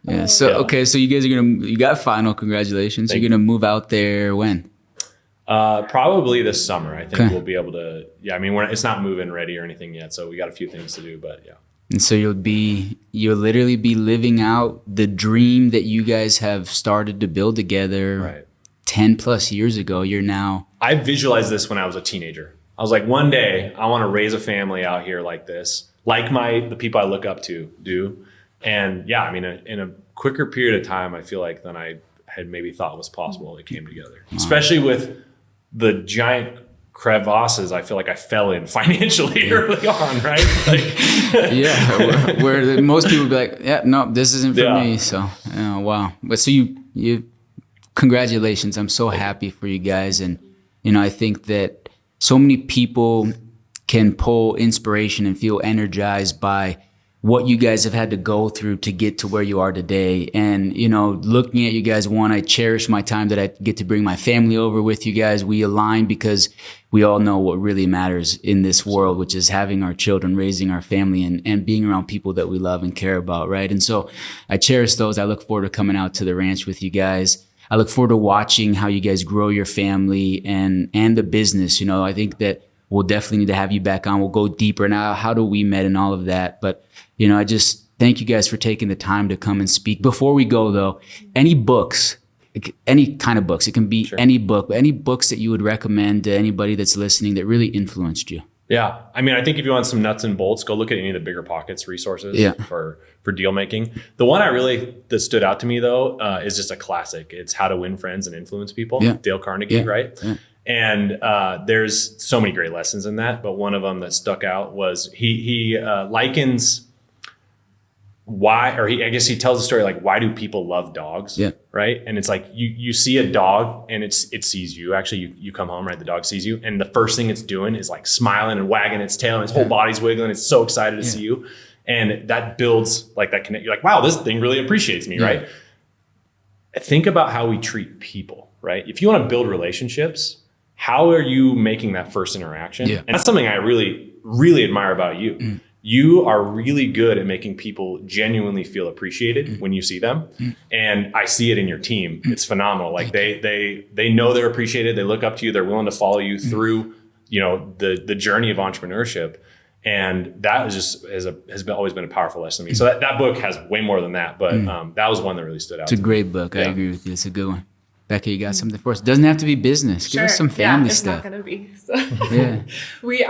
Yeah. So okay. So you guys are you got final. Congratulations. You're gonna move out there when? Probably this summer. I think we'll be able to. Yeah. I mean, it's not move-in ready or anything yet, so we got a few things to do. But yeah. And so you'll literally be living out the dream that you guys have started to build together. Right. 10 plus years ago. You're now. I visualized this when I was a teenager. I was like, one day I want to raise a family out here like this, like the people I look up to do. And yeah, I mean, in a quicker period of time, I feel like than I had maybe thought was possible, it came together. Wow. Especially with the giant crevasses I feel like I fell in financially early on, right? Like, where most people would be like, yeah, no, this isn't for me. So, wow. But so you, congratulations. I'm so happy for you guys. And, I think that so many people can pull inspiration and feel energized by what you guys have had to go through to get to where you are today. And, looking at you guys, I cherish my time that I get to bring my family over with you guys. We align because we all know what really matters in this world, which is having our children, raising our family, and being around people that we love and care about, right? And so I cherish those. I look forward to coming out to the ranch with you guys. I look forward to watching how you guys grow your family and the business. I think that we'll definitely need to have you back on. We'll go deeper now. How do we met and all of that? But I just thank you guys for taking the time to come and speak. Before we go, though, any books, any kind of books, it can be any book, but any books that you would recommend to anybody that's listening that really influenced you? Yeah. I mean, I think if you want some nuts and bolts, go look at any of the Bigger Pockets resources for deal making. The one that stood out to me, though, is just a classic. It's How to Win Friends and Influence People, Dale Carnegie, right? Yeah. And there's so many great lessons in that. But one of them that stuck out was he likens why, or I guess he tells the story like, why do people love dogs? Yeah. Right. And it's like, you see a dog and it sees you. Actually, you come home, right? The dog sees you. And the first thing it's doing is like smiling and wagging its tail and its whole body's wiggling. It's so excited to see you. And that builds like that connect. You're like, wow, this thing really appreciates me. Right. Think about how we treat people, right? If you want to build relationships, how are you making that first interaction? Yeah. And that's something I really, really admire about you. You are really good at making people genuinely feel appreciated when you see them. And I see it in your team. It's phenomenal. Like they know they're appreciated. They look up to you. They're willing to follow you through, the journey of entrepreneurship. And that is always been a powerful lesson to me. So that book has way more than that, but that was one that really stood out. It's a great book. I agree with you. It's a good one. Becca, you got something for us? Doesn't have to be business. Give us some family stuff. It's not going to be. So. We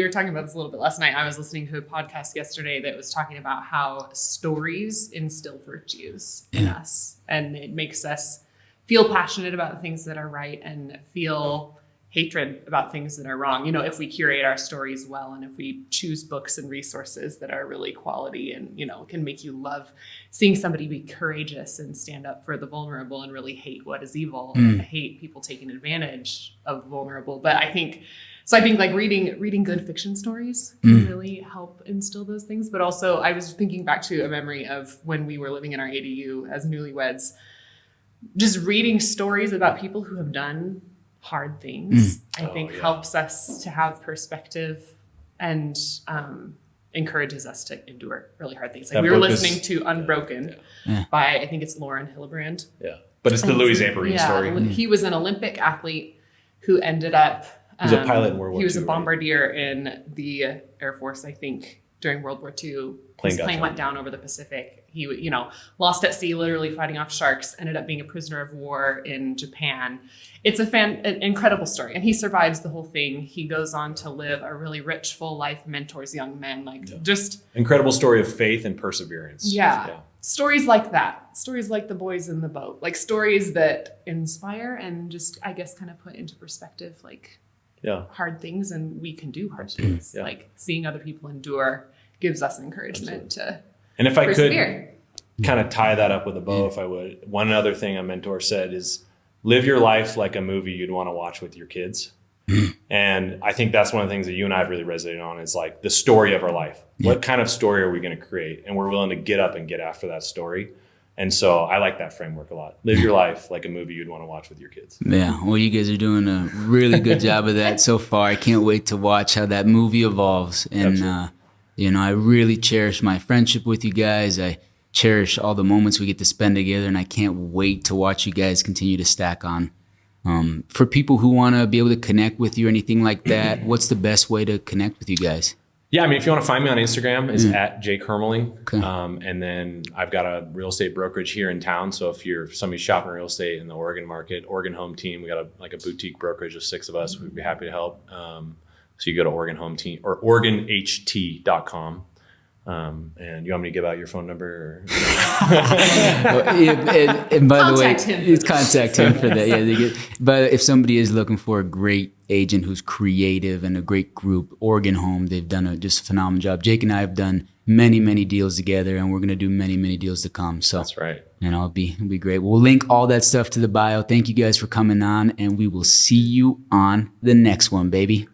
were talking about this a little bit last night. I was listening to a podcast yesterday that was talking about how stories instill virtues in us, and it makes us feel passionate about the things that are right and feel hatred about things that are wrong. If we curate our stories well, and if we choose books and resources that are really quality and, can make you love seeing somebody be courageous and stand up for the vulnerable and really hate what is evil and hate people taking advantage of vulnerable. But I think like reading good fiction stories can really help instill those things. But also I was thinking back to a memory of when we were living in our ADU as newlyweds, just reading stories about people who have done hard things, I think helps us to have perspective and encourages us to endure really hard things. Like we were listening to Unbroken by, I think it's Lauren Hillenbrand. Yeah. But it's the Louis Zamperini story. He was an Olympic athlete who ended up, he was a pilot in World War II. He was a bombardier in the Air Force, I think, during World War II. His plane went down over the Pacific. He, lost at sea, literally fighting off sharks, ended up being a prisoner of war in Japan. It's an incredible story. And he survives the whole thing. He goes on to live a really rich, full life, mentors young men, just incredible story of faith and perseverance. Yeah. Stories like that. Stories like The Boys in the Boat, like stories that inspire and just, I guess, kind of put into perspective, hard things, and we can do hard things. Yeah. Like seeing other people endure gives us encouragement to And if I persevere. Could kind of tie that up with a bow, if I would, one other thing a mentor said is live your life like a movie you'd want to watch with your kids. And I think that's one of the things that you and I have really resonated on is like the story of our life. What kind of story are we going to create? And we're willing to get up and get after that story. And so I like that framework a lot. Live your life like a movie you'd want to watch with your kids. Yeah, well, you guys are doing a really good job of that so far. I can't wait to watch how that movie evolves. And, I really cherish my friendship with you guys. I cherish all the moments we get to spend together, and I can't wait to watch you guys continue to stack on. For people who want to be able to connect with you or anything like that, what's the best way to connect with you guys? Yeah, I mean, if you want to find me on Instagram, it's at Jake Hermeling. Okay. And then I've got a real estate brokerage here in town. So if you're somebody shopping real estate in the Oregon market, Oregon Home Team, we got a boutique brokerage of 6 of us. We'd be happy to help. So you go to Oregon Home Team or OregonHT.com. And you want me to give out your phone number? And by the way, contact him for that. Yeah, but if somebody is looking for a great agent who's creative and a great group, Oregon Home, they've done just a phenomenal job. Jake and I have done many, many deals together, and we're going to do many, many deals to come. So that's right. It'll be great. We'll link all that stuff to the bio. Thank you guys for coming on, and we will see you on the next one, baby.